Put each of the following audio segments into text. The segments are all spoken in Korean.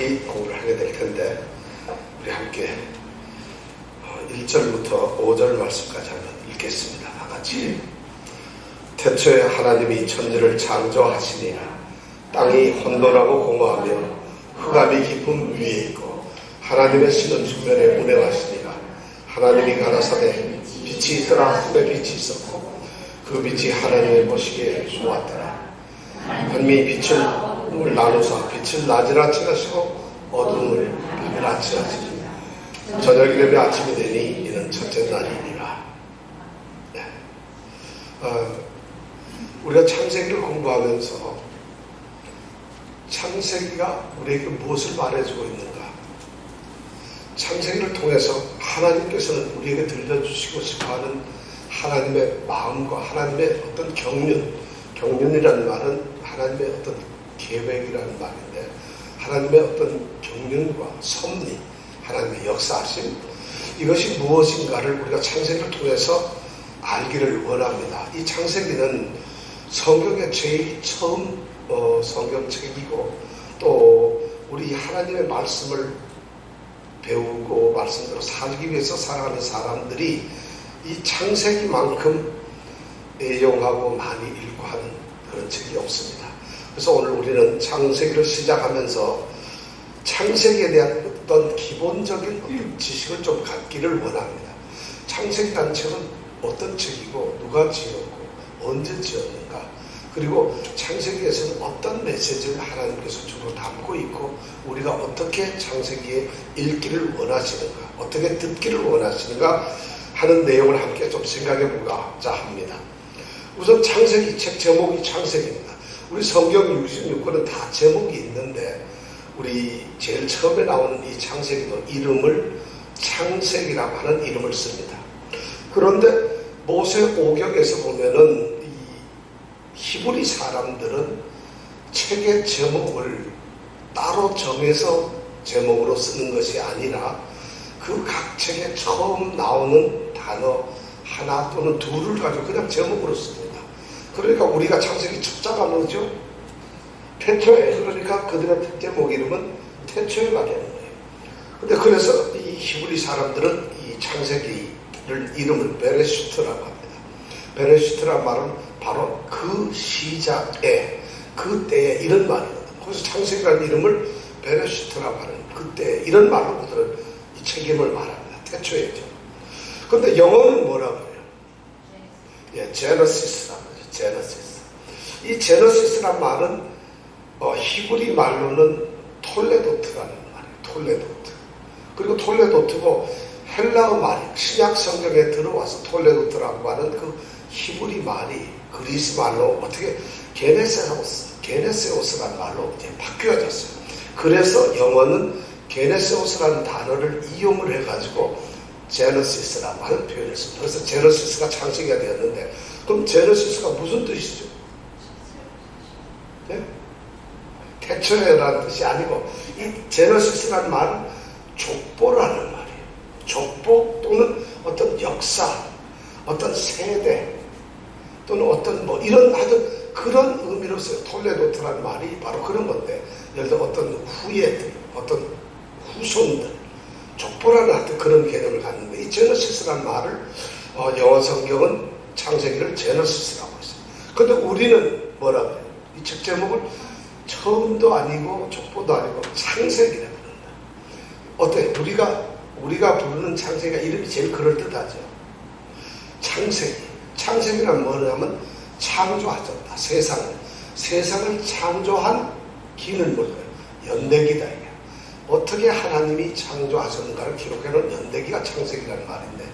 자세히 공부를 하게 될 텐데 우리 함께 1절부터 5절 말씀까지 한번 읽겠습니다. 다 같이. 태초에 하나님이 천지를 창조하시니라. 땅이 혼돈하고 공허하며 흑암이 깊은 위에 있고 하나님의 신은 수면에 운행하시니라. 하나님이 가라사대 빛이 있더라. 하늘에 빛이 있었고 그 빛이 하나님의 보시기에 좋았더라. 하나님이 빛을 나누사 빛을 낮이라 칭하시고 어둠을 밤이라 칭하시니 저녁이 되며 아침이 되니 이는 첫째 날이니라. 네. 우리가 창세기를 공부하면서 창세기가 우리에게 무엇을 말해주고 있는가? 창세기를 통해서 하나님께서는 우리에게 들려주시고 싶어하는 하나님의 마음과 하나님의 어떤 경륜이라는 말은 하나님의 어떤 계획이라는 말인데 하나님의 어떤 경륜과 섭리, 하나님의 역사하심, 이것이 무엇인가를 우리가 창세기를 통해서 알기를 원합니다. 이 창세기는 성경의 제일 처음 성경책이고 또 우리 하나님의 말씀을 배우고 말씀대로 살기 위해서 살아가는 사람들이 이 창세기만큼 애용하고 많이 읽고 하는 그런 책이 없습니다. 그래서 오늘 우리는 창세기를 시작하면서 창세기에 대한 어떤 기본적인 어떤 지식을 좀 갖기를 원합니다. 창세기라는 책은 어떤 책이고 누가 지었고 언제 지었는가, 그리고 창세기에서는 어떤 메시지를 하나님께서 주로 담고 있고 우리가 어떻게 창세기에 읽기를 원하시는가, 어떻게 듣기를 원하시는가 하는 내용을 함께 좀 생각해 보고자 합니다. 우선 창세기 책 제목이 창세기입니다. 우리 성경 66권은 다 제목이 있는데 우리 제일 처음에 나오는 이 창세기도 이름을 창세기라고 하는 이름을 씁니다. 그런데 모세오경에서 보면은 이 히브리 사람들은 책의 제목을 따로 정해서 제목으로 쓰는 것이 아니라 그 각 책에 처음 나오는 단어 하나 또는 둘을 가지고 그냥 제목으로 씁니다. 그러니까 우리가 창세기 첫 자가 뭐죠? 태초에. 그러니까 그들의 제목 이름은 태초에가 되는 거예요. 근데 그래서 이 히브리 사람들은 이 창세기를 이름을 베레시트라고 합니다. 베레시트란 말은 바로 그 시작에, 그때에 이런 말이거든요. 그래서 창세기라는 이름을 베레시트라고 하는 그때 이런 말로 그들은 이 책임을 말합니다. 태초에죠. 근데 영어는 뭐라고 해요? 예, 제너시스라고 해요. 제너시스. 이 제너시스란 말은 히브리 말로는 톨레도트라는 말이에요. 톨레도트. 그리고 톨레도트고 헬라어 말이 신약 성경에 들어와서 톨레도트라고 하는 그 히브리 말이 그리스 말로 어떻게 게네세오스라는 말로 이제 바뀌어졌어요. 그래서 영어는 게네세오스라는 단어를 이용을 해가지고 제너시스라고 하는 표현을 씁니다. 그래서 제너시스가 창세기가 되었는데 그럼 제너시스가 무슨 뜻이죠? 네? 태초에라는 뜻이 아니고 이 제너시스라는 말은 족보라는 말이에요. 족보 또는 어떤 역사, 어떤 세대 또는 어떤 뭐 이런 하여튼 그런 의미로 써요. 톨레도트라는 말이 바로 그런 건데 예를 들어 어떤 후예들, 어떤 후손들, 족보라는 하여튼 그런 개념을 갖는데 이 제너시스라는 말을 영어 성경은 창세기를 제너시스라고 했어요. 근데 우리는 뭐라고 해요? 이 책 제목을 처음도 아니고 족보도 아니고 창세기라고 부른다. 어때요? 우리가 부르는 창세기가 이름이 제일 그럴듯하죠. 창세기. 창세기란 뭐냐면 창조하셨다. 세상을 창조한 기는 뭘까요? 연대기다. 이게. 어떻게 하나님이 창조하셨는가를 기록해놓은 연대기가 창세기라는 말인데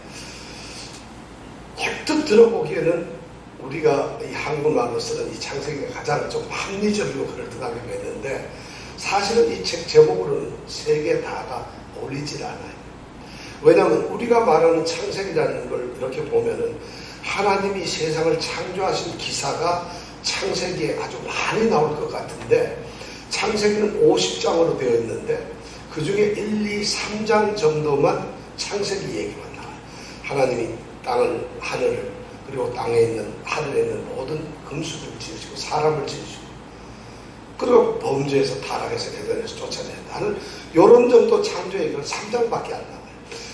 언뜻 들어보기에는 우리가 이 한국말로 쓰는 이 창세기가 가장 좀 합리적이고 그럴듯하게 되는데 사실은 이 책 제목으로는 세 개 다가 어울리질 않아요. 왜냐하면 우리가 말하는 창세기라는 걸 이렇게 보면은 하나님이 세상을 창조하신 기사가 창세기에 아주 많이 나올 것 같은데 창세기는 50장으로 되어 있는데 그 중에 1, 2, 3장 정도만 창세기 얘기만 나와요. 하나님이 땅을, 하늘을, 그리고 땅에 있는, 하늘에 있는 모든 금수들을 지으시고 사람을 지으시고 그리고 범죄에서 타락해서 대단해서 쫓아낸다 하는 이런 정도 창조의 얘기는 3장밖에 안 나와요.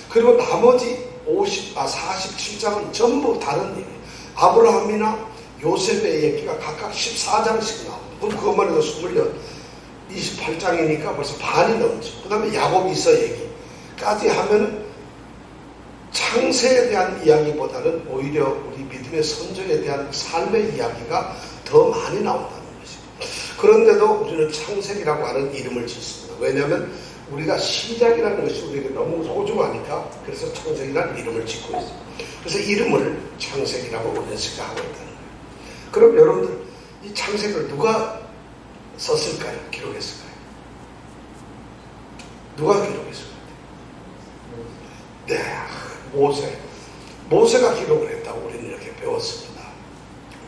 그리고 나머지 47장은 전부 다른 얘기예요. 아브라함이나 요셉의 얘기가 각각 14장씩 나옵니다. 그럼 그것만 해도 28장이니까 벌써 반이 넘죠. 그 다음에 야곱 이서 얘기까지 하면은 창세에 대한 이야기보다는 오히려 우리 믿음의 선조에 대한 삶의 이야기가 더 많이 나온다는 것이죠. 그런데도 우리는 창세기라고 하는 이름을 짓습니다. 왜냐하면 우리가 시작이라는 것이 우리에게 너무 소중하니까 그래서 창세기라는 이름을 짓고 있습니다. 그래서 이름을 창세기라고 우리는 생각하고 있다는 거예요. 그럼 여러분들 이 창세기를 누가 썼을까요? 기록했을까요? 누가 기록했을까요? 네, 모세가 기록을 했다고 우리는 이렇게 배웠습니다.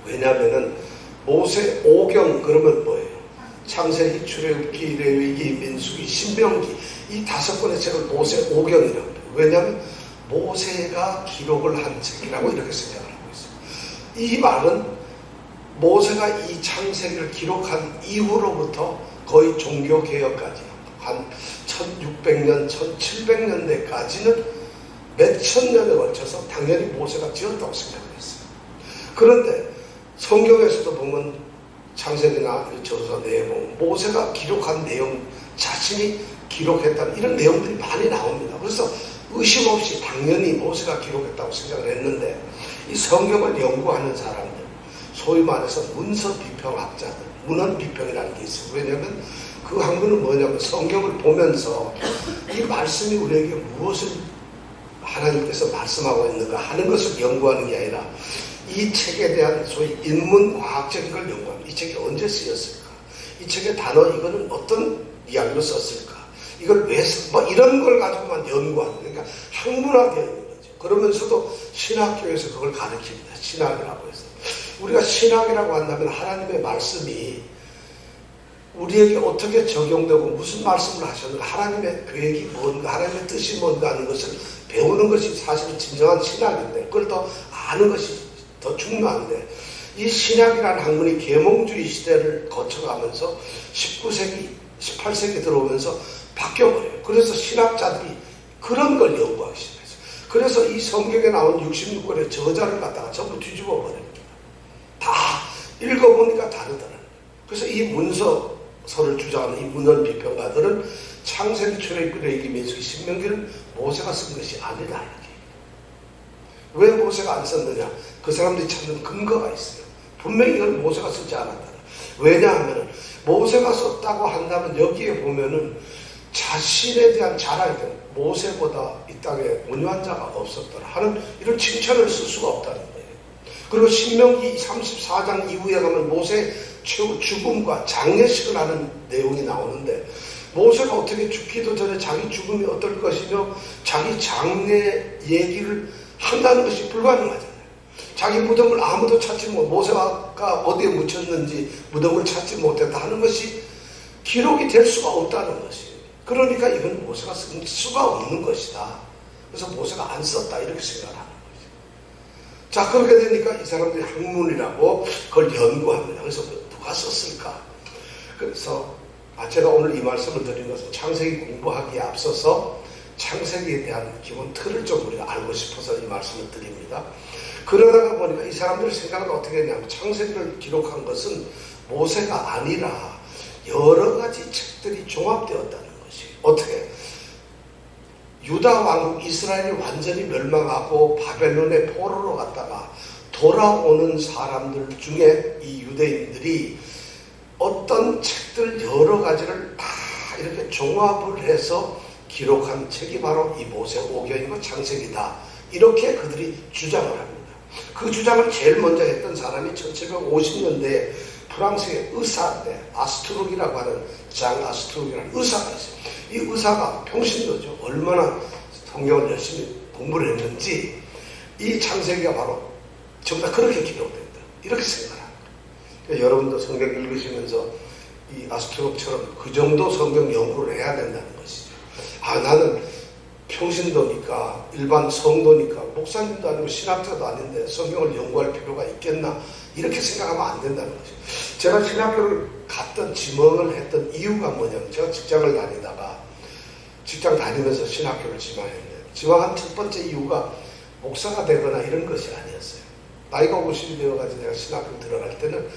왜냐하면 모세 오경 그러면 뭐예요? 창세기, 출애굽기, 레위기, 민수기, 신명기 이 5권의 책을 모세 오경이라고 해요. 왜냐하면 모세가 기록을 한 책이라고 이렇게 생각을 하고 있어요. 이 말은 모세가 이 창세기를 기록한 이후로부터 거의 종교개혁까지 한 1600년, 1700년대까지는 몇천 년에 걸쳐서 당연히 모세가 지었다고 생각을 했어요. 그런데 성경에서도 보면 창세기나 저서 내용, 모세가 기록한 내용, 자신이 기록했다는 이런 내용들이 많이 나옵니다. 그래서 의심 없이 당연히 모세가 기록했다고 생각을 했는데 이 성경을 연구하는 사람들, 소위 말해서 문서 비평학자들, 문헌 비평이라는 게 있어요. 왜냐하면 그 학문은 뭐냐면 성경을 보면서 이 말씀이 우리에게 무엇을 하나님께서 말씀하고 있는가 하는 것을 연구하는 게 아니라 이 책에 대한 소위 인문과학적인 걸 연구합니다. 이 책이 언제 쓰였을까? 이 책의 단어 이거는 어떤 이야기로 썼을까? 이걸 왜 뭐 이런 걸 가지고만 연구하는 그러니까 학문학에 있는 거죠. 그러면서도 신학교에서 그걸 가르칩니다. 신학이라고 해서. 우리가 신학이라고 한다면 하나님의 말씀이 우리에게 어떻게 적용되고 무슨 말씀을 하셨는가, 하나님의 계획이 뭔가, 하나님의 뜻이 뭔가 하는 것을 배우는 것이 사실은 진정한 신학인데 그걸 더 아는 것이 더 중요한데 이 신학이라는 학문이 계몽주의 시대를 거쳐가면서 19세기, 18세기 들어오면서 바뀌어버려요. 그래서 신학자들이 그런 걸 연구하기 시작했어요. 그래서 이 성경에 나온 66권의 저자를 갖다가 전부 뒤집어 버립니다. 다 읽어보니까 다르더라고요. 그래서 이 문서서를 주장하는 이 문헌 비평가들은 창세기, 출애굽기, 레위기, 민수기, 신명기를 모세가 쓴 것이 아니다 이렇게. 왜 모세가 안 썼느냐? 그 사람들이 찾는 근거가 있어요. 분명히 이걸 모세가 쓰지 않았다. 왜냐하면 모세가 썼다고 한다면 여기에 보면은 자신에 대한 자랑이 모세보다 이 땅에 온유한 자가 없었더라 하는 이런 칭찬을 쓸 수가 없다는 거예요. 그리고 신명기 34장 이후에 가면 모세의 죽음과 장례식을 하는 내용이 나오는데 모세가 어떻게 죽기도 전에 자기 죽음이 어떨 것이며 자기 장례 얘기를 한다는 것이 불가능하잖아요. 자기 무덤을 아무도 찾지 못, 모세가 어디에 묻혔는지 무덤을 찾지 못했다 하는 것이 기록이 될 수가 없다는 것이에요. 그러니까 이건 모세가 쓸 수가 없는 것이다. 그래서 모세가 안 썼다 이렇게 생각을 하는 거죠. 자, 그렇게 되니까 이 사람들이 학문이라고 그걸 연구합니다. 그래서 누가 썼을까? 그래서 제가 오늘 이 말씀을 드린 것은 창세기 공부하기에 앞서서 창세기에 대한 기본 틀을 좀 우리가 알고 싶어서 이 말씀을 드립니다. 그러다가 보니까 이 사람들의 생각은 어떻게 했냐면 창세기를 기록한 것은 모세가 아니라 여러 가지 책들이 종합되었다는 것이. 어떻게? 유다 왕국 이스라엘이 완전히 멸망하고 바벨론의 포로로 갔다가 돌아오는 사람들 중에 이 유대인들이 어떤 책들 여러 가지를 다 이렇게 종합을 해서 기록한 책이 바로 이 모세오경이고 창세기다. 이렇게 그들이 주장을 합니다. 그 주장을 제일 먼저 했던 사람이 1750년대에 프랑스의 의사인데 아스트룩이라고 하는 장 아스트룩이라는 의사가 있어요. 이 의사가 평신도죠. 얼마나 성경을 열심히 공부를 했는지 이 창세기가 바로 전부 다 그렇게 기록된다. 이렇게 생각합니다. 그러니까 여러분도 성경 읽으시면서 이 아스트룩처럼 그 정도 성경 연구를 해야 된다는 것이죠. 나는 평신도니까 일반 성도니까 목사님도 아니고 신학자도 아닌데 성경을 연구할 필요가 있겠나 이렇게 생각하면 안 된다는 거죠. 제가 신학교를 갔던 지망을 했던 이유가 뭐냐면 제가 직장을 다니다가 직장 다니면서 신학교를 지망했는데 지망한 첫 번째 이유가 목사가 되거나 이런 것이 아니었어요. 나이가 50이 되어가지고 내가 신학교 들어갈 때는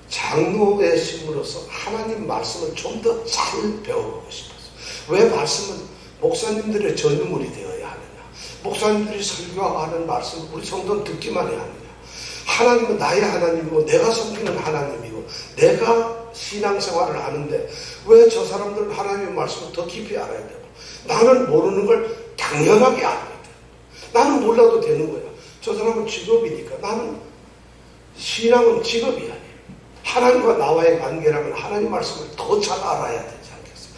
장로의 신분으로서 하나님 말씀을 좀 더 잘 배워보고 싶었어요. 왜 말씀은 목사님들의 전유물이 되어야 하느냐, 목사님들이 설교하는 말씀을 우리 성도는 듣기만 해야 하느냐, 하나님은 나의 하나님이고 내가 섬기는 하나님이고 내가 신앙생활을 하는데 왜 저 사람들은 하나님의 말씀을 더 깊이 알아야 되고 나는 모르는 걸 당연하게 알아야 돼. 나는 몰라도 되는 거야. 저 사람은 직업이니까. 나는 신앙은 직업이 아니에요. 하나님과 나와의 관계라면 하나님 말씀을 더 잘 알아야 되지 않겠어요?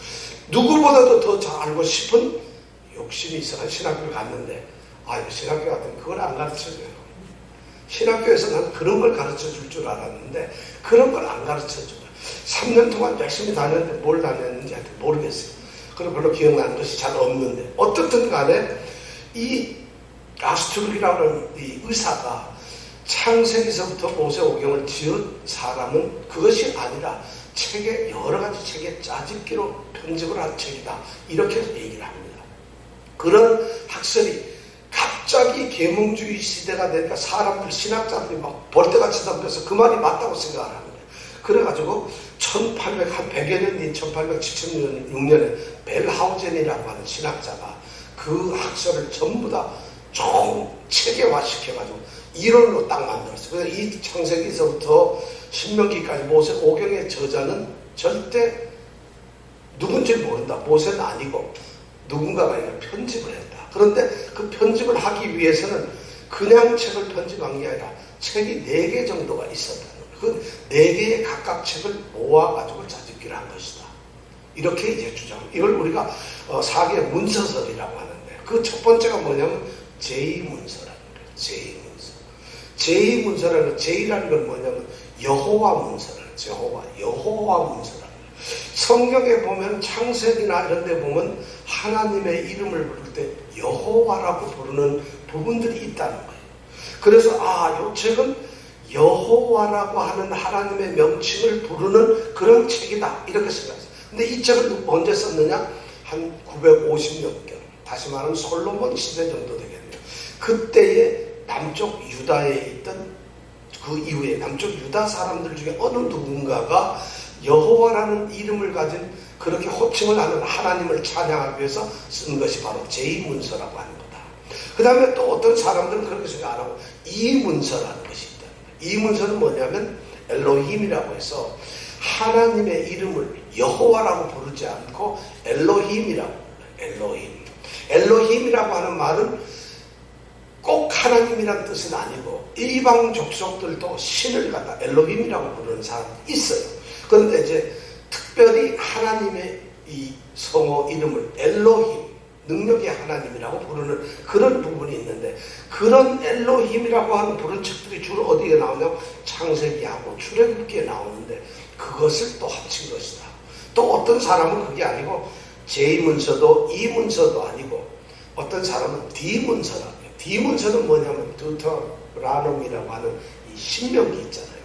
누구보다도 더 잘 알고 싶은 욕심이 있어. 신학교를 갔는데 신학교 갔더니 그걸 안 가르쳐줘요. 신학교에서 난 그런 걸 가르쳐 줄 줄 알았는데 그런 걸 안 가르쳐 줘요. 3년 동안 열심히 다녔는데 뭘 다녔는지 모르겠어요. 그리고 별로 기억나는 것이 잘 없는데 어떻든 간에 이 아스트룩이라고 하는 이 의사가 창세기서부터 모세오경을 지은 사람은 그것이 아니라 책에 여러 가지 책에 짜집기로 편집을 한 책이다. 이렇게 얘기를 합니다. 그런 학설이 갑자기 계몽주의 시대가 되니까 사람들, 신학자들이 막 벌떼같이 덤벼서 그 말이 맞다고 생각을 하는 거예요. 그래가지고 1800, 한 100여 년 뒤인 1876년에 벨하우젠이라고 하는 신학자가 그 학설을 전부 다 총 체계화 시켜가지고 이론으로 딱 만들었어요. 그래서 이 창세기서부터 신명기까지 모세오경의 저자는 절대 누군지 모른다. 모세는 아니고 누군가가 이걸 편집을 했다. 그런데 그 편집을 하기 위해서는 그냥 책을 편집한 게 아니라 책이 4개 정도가 있었다는 거예요. 그 4개의 각각 책을 모아가지고 자집기를 한 것이다. 이렇게 이제 주장. 이걸 우리가 4개 문서설이라고 하는데 그 첫 번째가 뭐냐면 제2문서라는 거예요. 제2문서. 제2문서라는 제2라는 건 뭐냐면 여호와 문서라는 여호와 문서라는 거예요. 성경에 보면 창세기나 이런 데 보면 하나님의 이름을 부를 때 여호와라고 부르는 부분들이 있다는 거예요. 그래서 이 책은 여호와라고 하는 하나님의 명칭을 부르는 그런 책이다. 이렇게 생각했어요. 근데 이 책을 언제 썼느냐? 한 950년경. 다시 말하면 솔로몬 시대 정도 되겠네요. 그때의 남쪽 유다에 있던 그 이후에 남쪽 유다 사람들 중에 어느 누군가가 여호와라는 이름을 가진 그렇게 호칭을 하는 하나님을 찬양하기 위해서 쓴 것이 바로 제2문서라고 하는 거다. 그 다음에 또 어떤 사람들은 그렇게 생각 안 하고 이문서라는 것이 있다. 이 문서는 뭐냐면 엘로힘이라고 해서 하나님의 이름을 여호와라고 부르지 않고 엘로힘이라고 불러요. 엘로힘이라고 하는 말은 꼭 하나님이란 뜻은 아니고 이방 족속들도 신을 갖다 엘로힘이라고 부르는 사람이 있어요. 그런데 이제 특별히 하나님의 이 성어 이름을 엘로힘, 능력의 하나님이라고 부르는 그런 부분이 있는데 그런 엘로힘이라고 하는 부른 책들이 주로 어디에 나오냐면 창세기하고 출애굽기에 나오는데 그것을 또 합친 것이다. 또 어떤 사람은 그게 아니고 제2문서도 이문서도 아니고 어떤 사람은 D문서라고 해요. D문서는 뭐냐면 deuteronom이라고 하는 이 신명기 있잖아요.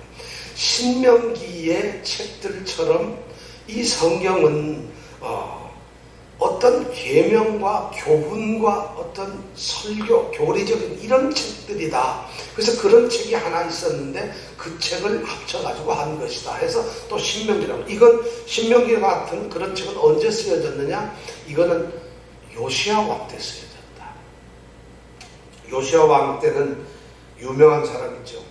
신명기의 책들처럼 이 성경은 어떤 계명과 교훈과 어떤 설교, 교리적인 이런 책들이다. 그래서 그런 책이 하나 있었는데 그 책을 합쳐가지고 한 것이다 해서 또 신명기라고. 이건 신명기 같은 그런 책은 언제 쓰여졌느냐? 이거는 요시야 왕 때 쓰여졌다. 요시야 왕 때는 유명한 사람 있죠.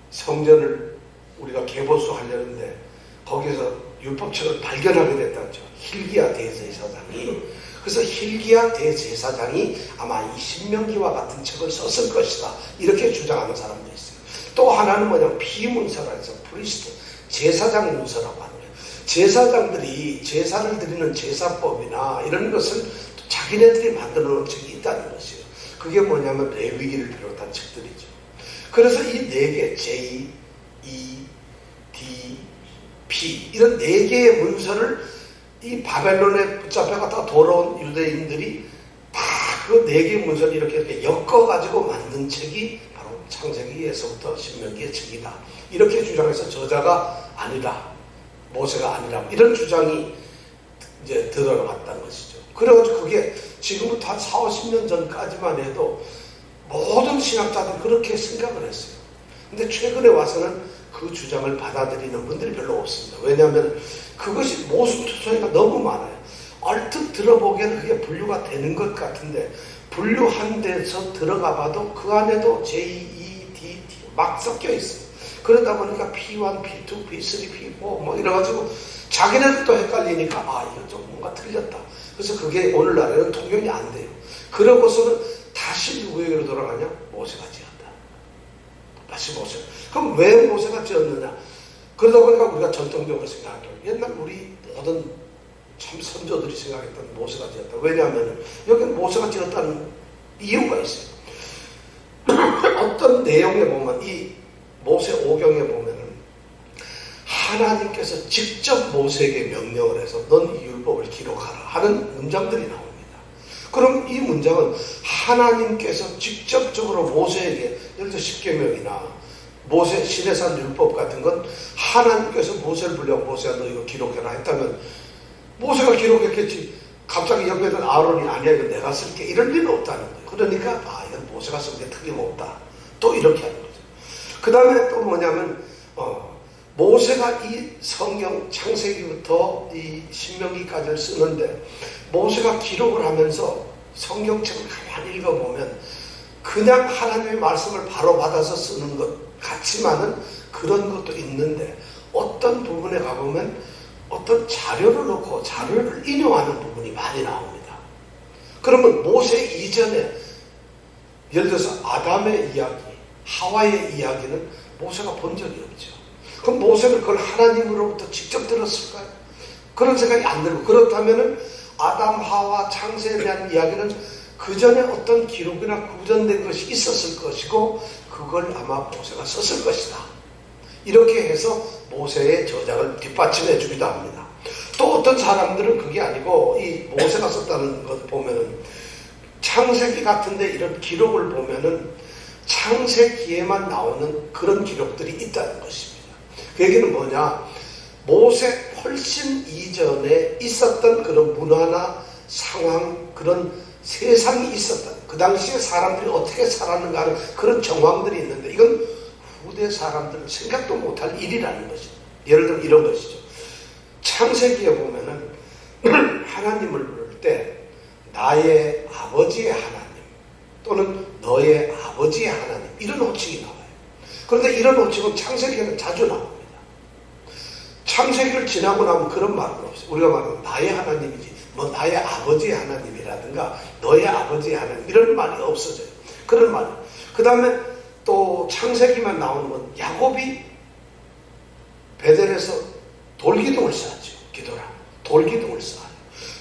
성전을 우리가 개보수 하려는데 거기서 율법책을 발견하게 됐다죠. hil기야 대제사장이. 그래서 hil기야 대제사장이 아마 이 신명기와 같은 책을 썼을 것이다. 이렇게 주장하는 사람도 있어요. 또 하나는 뭐냐면 피문서라 해서 프리스트, 제사장 문서라고 하는 거예요. 제사장들이 제사를 드리는 제사법이나 이런 것을 자기네들이 만들어 놓은 책이 있다는 것이에요. 그게 뭐냐면 레위기를 비롯한 책들이죠. 그래서 이 4개, J, E, D, P 이런 4개의 문서를 이 바벨론에 붙잡혀갔다가 돌아온 유대인들이 다 그 4개의 문서를 이렇게 엮어가지고 만든 책이 바로 창세기에서부터 신명기의 책이다. 이렇게 주장해서 저자가 아니라, 모세가 아니라, 이런 주장이 이제 들어갔다는 것이죠. 그래가지고 그게 지금부터 한 4, 50년 전까지만 해도 모든 신학자들이 그렇게 생각을 했어요. 근데 최근에 와서는 그 주장을 받아들이는 분들이 별로 없습니다. 왜냐하면 그것이 모순투성이가 너무 많아요. 얼핏 들어보기에는 그게 분류가 되는 것 같은데, 분류한 데서 들어가 봐도 그 안에도 J, E, D, T 막 섞여 있어요. 그러다 보니까 P1, P2, P3, P4 뭐 이래가지고 자기네들도 헷갈리니까 이거 좀 뭔가 틀렸다. 그래서 그게 오늘날에는 통용이 안 돼요. 그러고서는 다시 누구에게로 돌아가냐? 모세가 지었다. 다시 모세. 그럼 왜 모세가 지었느냐? 그러다 보니까 우리가 전통적으로 생각하죠. 옛날 우리 모든 참 선조들이 생각했던 모세가 지었다. 왜냐하면 여기는 모세가 지었다는 이유가 있어요. 어떤 내용에 보면, 이 모세 오경에 보면은 하나님께서 직접 모세에게 명령을 해서 넌 이 율법을 기록하라 하는 문장들이 나옵니다. 그럼 이 문장은 하나님께서 직접적으로 모세에게, 예를 들어 십계명이나 모세 시내산 율법 같은 건 하나님께서 모세를 불러 모세야 너 이거 기록해라 했다면 모세가 기록했겠지. 갑자기 옆에는 아론이 아니야 이거 내가 쓸게 이럴 리는 없다는 거예요. 그러니까 이건 모세가 쓴 게 틀림없다. 또 이렇게 하는 거죠. 그 다음에 또 뭐냐면 모세가 이 성경 창세기부터 이 신명기까지를 쓰는데, 모세가 기록을 하면서 성경책을 가만히 읽어보면 그냥 하나님의 말씀을 바로 받아서 쓰는 것 같지만은 그런 것도 있는데, 어떤 부분에 가보면 어떤 자료를 놓고 자료를 인용하는 부분이 많이 나옵니다. 그러면 모세 이전에 예를 들어서 아담의 이야기, 하와의 이야기는 모세가 본 적이 없죠. 그럼 모세는 그걸 하나님으로부터 직접 들었을까요? 그런 생각이 안 들고, 그렇다면은 아담, 하와, 창세에 대한 이야기는 그 전에 어떤 기록이나 구전된 것이 있었을 것이고 그걸 아마 모세가 썼을 것이다. 이렇게 해서 모세의 저작을 뒷받침해 주기도 합니다. 또 어떤 사람들은 그게 아니고 이 모세가 썼다는 것을 보면은 창세기 같은데 이런 기록을 보면은 창세기에만 나오는 그런 기록들이 있다는 것입니다. 그 얘기는 뭐냐? 모세 훨씬 이전에 있었던 그런 문화나 상황, 그런 세상이 있었다. 그 당시에 사람들이 어떻게 살았는가 하는 그런 정황들이 있는데, 이건 후대 사람들은 생각도 못할 일이라는 것이죠. 예를 들어 이런 것이죠. 창세기에 보면은 하나님을 부를 때 나의 아버지의 하나님 또는 너의 아버지의 하나님 이런 호칭이 나와요. 그런데 이런 호칭은 창세기에는 자주 나옵니다. 창세기를 지나고 나면 그런 말은 없어요. 우리가 말하는 나의 하나님이지 뭐 나의 아버지의 하나님이라든가 너의 아버지의 하나님 이런 말이 없어져요. 그런 말이. 그 다음에 또 창세기만 나오는 건 야곱이 베델에서 돌기둥을 쌓았죠. 기도라. 돌기둥을 쌓아요.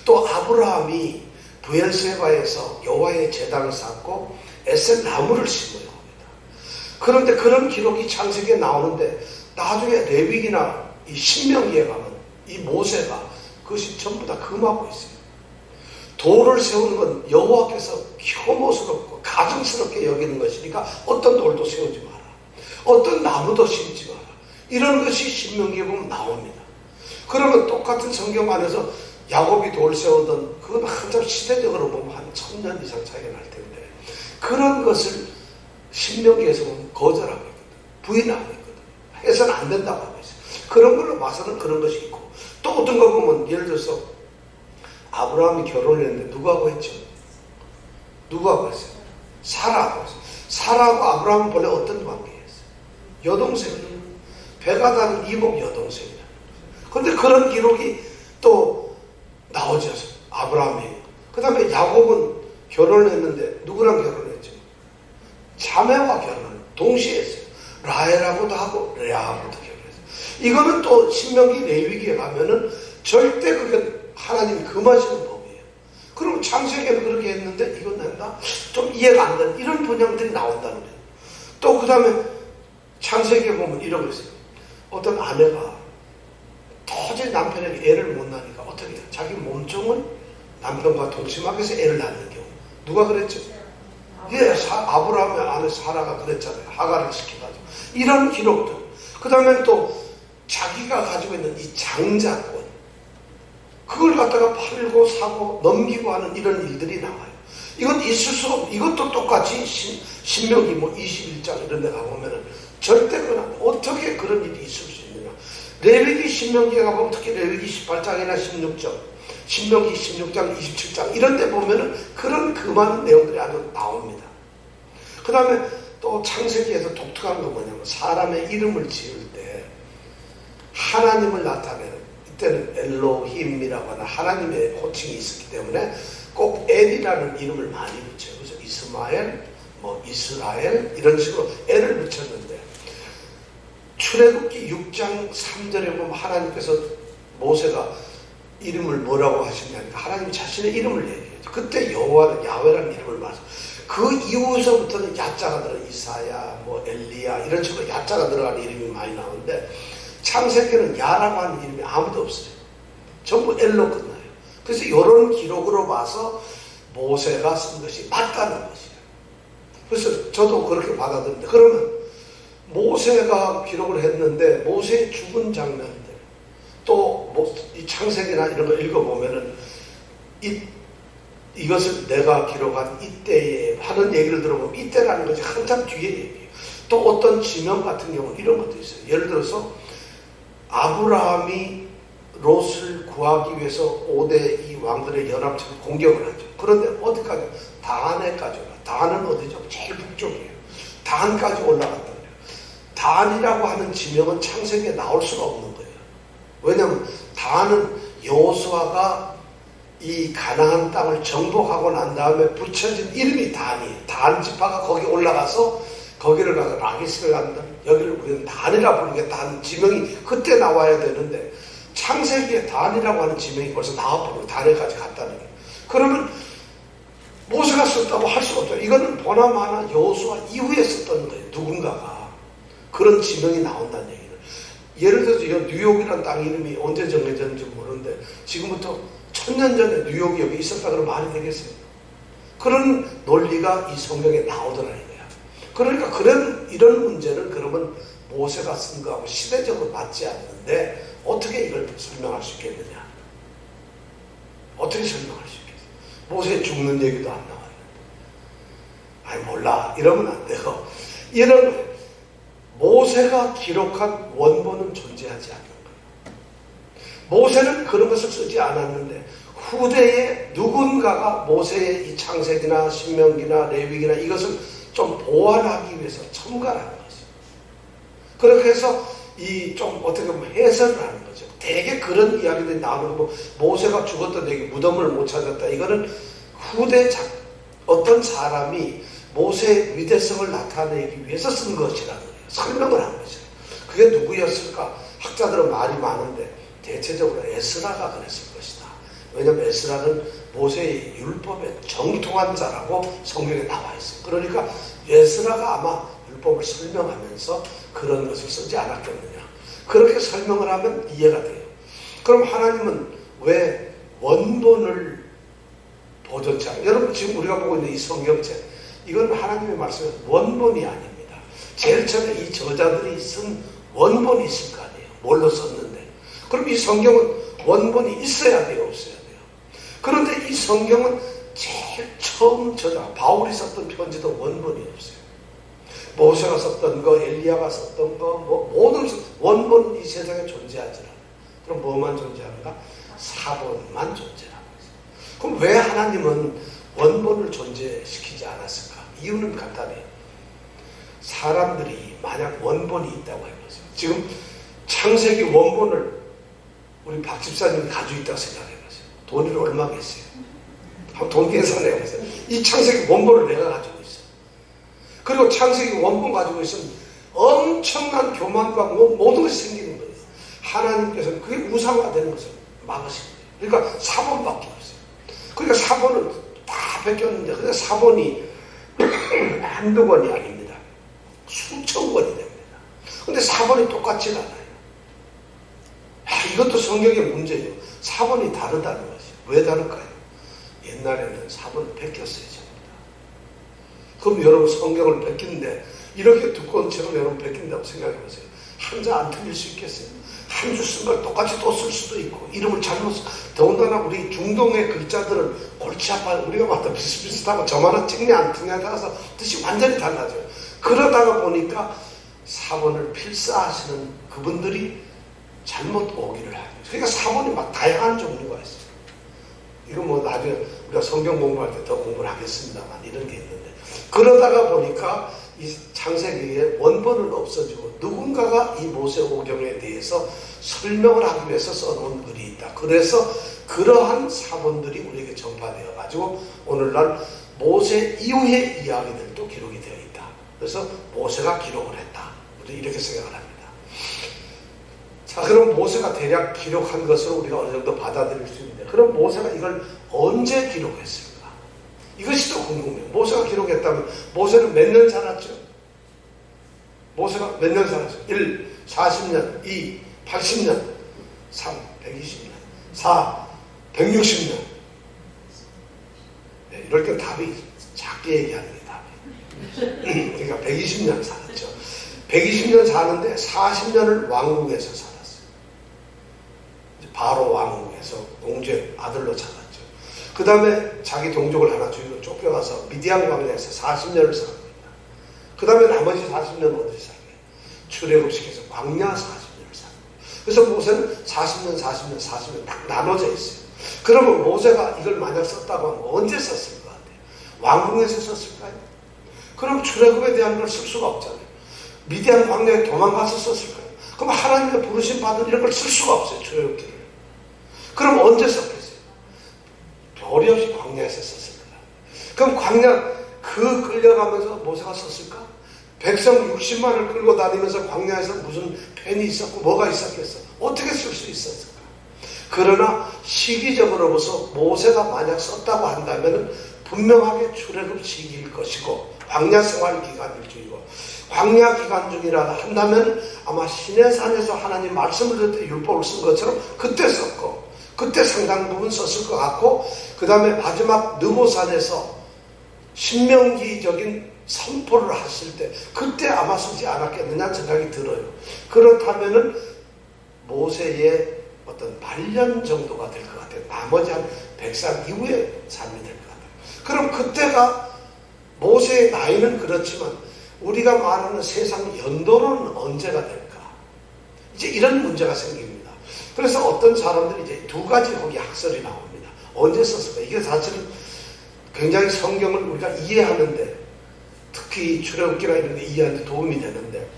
또 아브라함이 브엘세바에서 여호와의 제단을 쌓고 에셀 나무를 심어요. 그런데 그런 기록이 창세기에 나오는데 나중에 레위기나 이 신명기에 가면 이 모세가 그것이 전부 다 금하고 있어요. 돌을 세우는 건 여호와께서 혐오스럽고 가증스럽게 여기는 것이니까 어떤 돌도 세우지 마라. 어떤 나무도 심지 마라. 이런 것이 신명기에 보면 나옵니다. 그러면 똑같은 성경 안에서 야곱이 돌 세우던 그건 한참 시대적으로 보면 한 1000년 이상 차이가 날 텐데 그런 것을 신명기에서 보면 거절하고 있거든. 부인하고 있거든. 해서는 안 된다고 하고 있어요. 그런 걸로 봐서는 그런 것이 있고 또 어떤 거 보면 예를 들어서 아브라함이 결혼을 했는데 누구하고 했죠? 누구하고 했어요? 사라하고 했어요. 사라하고 아브라함은 본래 어떤 관계였어요? 여동생이에요. 배가 다른 이복 여동생이에요. 그런데 그런 기록이 또 나오죠. 아브라함이. 그 다음에 야곱은 결혼을 했는데 누구랑 결혼했죠? 자매와 결혼을 동시에 했어요. 라헬하고도 하고 레아하고도 결혼했어요. 이거는 또 신명기 레위기에 가면은 절대 그게 하나님이 금하시는 법이에요. 그럼 창세기에는 그렇게 했는데 이건 된다? 좀 이해가 안 되는 이런 분양들이 나온다는 거예요. 또 그 다음에 창세기에 보면 이런 거 있어요. 어떤 아내가 도저히 남편에게 애를 못 낳으니까 어떻게 해요? 자기 몸종은 남편과 동침하기 위해서 애를 낳는 경우. 누가 그랬죠? 예, 아브라함의 아내 사라가 그랬잖아요. 하가를 시켜가지고. 이런 기록들. 그 다음에 또 자기가 가지고 있는 이 장자권. 그걸 갖다가 팔고 사고 넘기고 하는 이런 일들이 나와요. 이건 있을 수 없, 이것도 똑같이 신명기 뭐 21장 이런 데 가보면은 절대 그건 어떻게 그런 일이 있을 수 있느냐. 레위기 신명기에 가보면 특히 레위기 18장이나 16장, 신명기 16장, 27장 이런 데 보면은 그런 많은 내용들이 아주 나옵니다. 그 다음에 또 창세기에서 독특한 건 뭐냐면 사람의 이름을 지을 때 하나님을 나타내는 이때는 엘로힘이라고 하는 하나님의 호칭이 있었기 때문에 꼭 엘이라는 이름을 많이 붙여요. 그래서 이스마엘, 뭐 이스라엘 이런 식으로 엘을 붙였는데 출애굽기 6장 3절에 보면 하나님께서 모세가 이름을 뭐라고 하시냐니까 하나님 자신의 이름을 얘기해요. 그때 여호와는 야훼라는 이름을 말해서 그 이후서부터는 야자가 들어 이사야, 뭐 엘리야 이런 식으로 야자가 들어가는 이름이 많이 나오는데 창세기는 야라고 하는 이름이 아무도 없어요. 전부 엘로 끝나요. 그래서 이런 기록으로 봐서 모세가 쓴 것이 맞다는 것이에요. 그래서 저도 그렇게 받아들입니다. 그러면 모세가 기록을 했는데 모세의 죽은 장면들 또 이 창세기나 이런 거 읽어보면은 이것을 내가 기록한 이때에 하는 얘기를 들어보면 이때라는 것이 한참 뒤에 얘기해요. 또 어떤 지명 같은 경우는 이런 것도 있어요. 예를 들어서 아브라함이 롯을 구하기 위해서 5대 이 왕들의 연합체를 공격을 하죠. 그런데 어디까지? 단에까지 올라. 단은 어디죠? 제일 북쪽이에요. 단까지 올라갔다 그래요. 단이라고 하는 지명은 창세기에 나올 수가 없는 거예요. 왜냐하면 단은 여호수아가 이 가나안 땅을 정복하고 난 다음에 붙여진 이름이 단이에요. 단 지파가 거기 올라가서 거기를 가서 라기스를 간다. 여기를 우리는 단이라 부르겠다 하는 지명이 그때 나와야 되는데 창세기에 단이라고 하는 지명이 벌써 나와버리고 단에까지 갔다는 거예요. 그러면 모세가 썼다고 할 수가 없죠. 이거는 보나마나 여호수아 이후에 썼던 거예요. 누군가가 그런 지명이 나온다는 얘기를. 예를 들어서 뉴욕이라는 땅 이름이 언제 정해졌는지 모르는데 지금부터 1000년 전에 뉴욕이 여기 있었다 그러면 말이 되겠어요? 그런 논리가 이 성경에 나오더라 이거야. 그러니까 이런 문제는 그러면 모세가 쓴 거하고 시대적으로 맞지 않는데 어떻게 이걸 설명할 수 있겠느냐? 어떻게 설명할 수 있겠어요? 모세 죽는 얘기도 안 나와요. 아니 몰라 이러면 안 돼요. 이런 거예요. 모세가 기록한 원본은 존재하지 않는 거예요. 모세는 그런 것을 쓰지 않았는데 후대에 누군가가 모세의 이 창세기나 신명기나 레위기나 이것을 좀 보완하기 위해서 첨가를 하는 거죠. 그렇게 해서 이 좀 어떻게 보면 해설을 하는 거죠. 되게 그런 이야기들이 나오는 거 모세가 죽었던 얘기 무덤을 못 찾았다. 이거는 후대 어떤 사람이 모세의 위대성을 나타내기 위해서 쓴 것이라는 거예요. 설명을 한 거죠. 그게 누구였을까? 학자들은 말이 많은데 대체적으로 에스라가 그랬을 것이다. 왜냐하면 에스라는 모세의 율법에 정통한 자라고 성경에 나와 있어요. 그러니까 에스라가 아마 율법을 설명하면서 그런 것을 쓰지 않았겠느냐. 그렇게 설명을 하면 이해가 돼요. 그럼 하나님은 왜 원본을 보존치 않아요? 여러분 지금 우리가 보고 있는 이 성경책 이건 하나님의 말씀은 원본이 아닙니다. 제일 처음에 이 저자들이 쓴 원본이 있을 거 아니에요. 뭘로 썼는데. 그럼 이 성경은 원본이 있어야 돼요? 없어야 돼요? 그런데 이 성경은 제일 처음 저자 바울이 썼던 편지도 원본이 없어요. 모세가 썼던 거, 엘리야가 썼던 거, 뭐 모든 원본은 이 세상에 존재하지 않아요. 그럼 뭐만 존재하는가? 사본만 존재하는 거죠. 그럼 왜 하나님은 원본을 존재시키지 않았을까? 이유는 간단해요. 사람들이 만약 원본이 있다고 해보세요. 지금 창세기 원본을 우리 박 집사님이 가지고 있다고 생각해보세요. 돈이 얼마겠어요? 한번 돈 계산해보세요. 이 창세기 원본을 내가 가지고 있어요. 그리고 창세기 원본 가지고 있으면 엄청난 교만과 모든 것이 생기는 거예요. 하나님께서는 그게 우상화되는 것을 막으신 거예요. 그러니까 사본밖에 없어요. 그러니까 사본을 다 베꼈는데 그래서 사본이 한두 권이 아닙니다. 수천 권이 됩니다. 근데 사본이 똑같지 않아요. 이것도 성경의 문제예요. 사본이 다르다는 것이. 왜 다를까요? 옛날에는 사본을 베꼈어요. 그럼 여러분 성경을 베끼는데 이렇게 두꺼운 책을 여러분 베낀다고 생각해보세요. 한자 안 틀릴 수 있겠어요? 한 줄 쓴 걸 똑같이 또 쓸 수도 있고 이름을 잘못 더군다나 우리 중동의 글자들은 골치 아파요. 우리가 봤다 비슷비슷하고 저만은 찍냐 안 찍냐에 따라서 뜻이 완전히 달라져요. 그러다가 보니까 사본을 필사하시는 그분들이 잘못 오기를 하죠. 그러니까 사본이 막 다양한 종류가 있어요. 이거 뭐 나중에 우리가 성경 공부할 때 더 공부를 하겠습니다만 이런 게 있는데 그러다가 보니까 이 창세기에 원본은 없어지고 누군가가 이 모세오경에 대해서 설명을 하기 위해서 써놓은 글이 있다. 그래서 그러한 사본들이 우리에게 전파되어 가지고 오늘날 모세 이후의 이야기들도 기록이 되어 있다. 그래서 모세가 기록을 했다. 우리 이렇게 생각을 합니다. 자, 그럼 모세가 대략 기록한 것을 우리가 어느 정도 받아들일 수 있는데 그럼 모세가 이걸 언제 기록했을까? 이것이 또 궁금해요. 모세가 기록했다면 모세는 몇 년 살았죠? 모세가 몇 년 살았죠? 1. 40년 2. 80년 3. 120년 4. 160년 네, 이럴 때 답이 작게 얘기하는 게 답이에요. 그러니까 120년 살았죠. 120년 사는데 40년을 왕궁에서 살았어요. 바로 왕궁에서 공주의 아들로 자랐죠. 그 다음에 자기 동족을 하나 주위로 쫓겨가서 미디안 광야에서 40년을 삽니다. 그 다음에 나머지 40년은 어디서 살게? 출애굽시켜서 광야 40년을 삽니다. 그래서 모세는 40년 딱 나눠져 있어요. 그러면 모세가 이걸 만약 썼다고 하면 언제 썼을 것 같아요? 왕궁에서 썼을까요? 그럼 출애굽에 대한 걸 쓸 수가 없잖아요. 미디안 광야에 도망가서 썼을까요? 그럼 하나님의 부르심 받은 이런 걸 쓸 수가 없어요. 출애굽기를. 그럼 언제 썼겠어요? 별이 없이 광야에서 썼을 거다. 그럼 광야 그 끌려가면서 모세가 썼을까? 백성 60만을 끌고 다니면서 광야에서 무슨 펜이 있었고 뭐가 있었겠어? 어떻게 쓸 수 있었을까? 그러나 시기적으로 봐서 모세가 만약 썼다고 한다면 분명하게 출애굽 시기일 것이고 광야 생활 기간일 중이고 광야 기간 중이라 한다면 아마 시내산에서 하나님 말씀을 듣을 때 율법을 쓴 것처럼 그때 썼고 그때 상당 부분 썼을 것 같고 그 다음에 마지막 느보산에서 신명기적인 선포를 하실 때 그때 아마 쓰지 않았겠느냐 생각이 들어요. 그렇다면은 모세의 어떤 말년 정도가 될 것 같아요. 나머지 한 100살 이후의 삶이 될 것 같아요. 그럼 그때가 모세의 나이는 그렇지만 우리가 말하는 세상 연도는 언제가 될까? 이제 이런 문제가 생깁니다. 그래서 어떤 사람들이 이제 두 가지 거기 학설이 나옵니다. 언제 썼을까? 이게 사실은 굉장히 성경을 우리가 이해하는데 특히 출애굽기나 이런 게 이해하는 데 도움이 되는데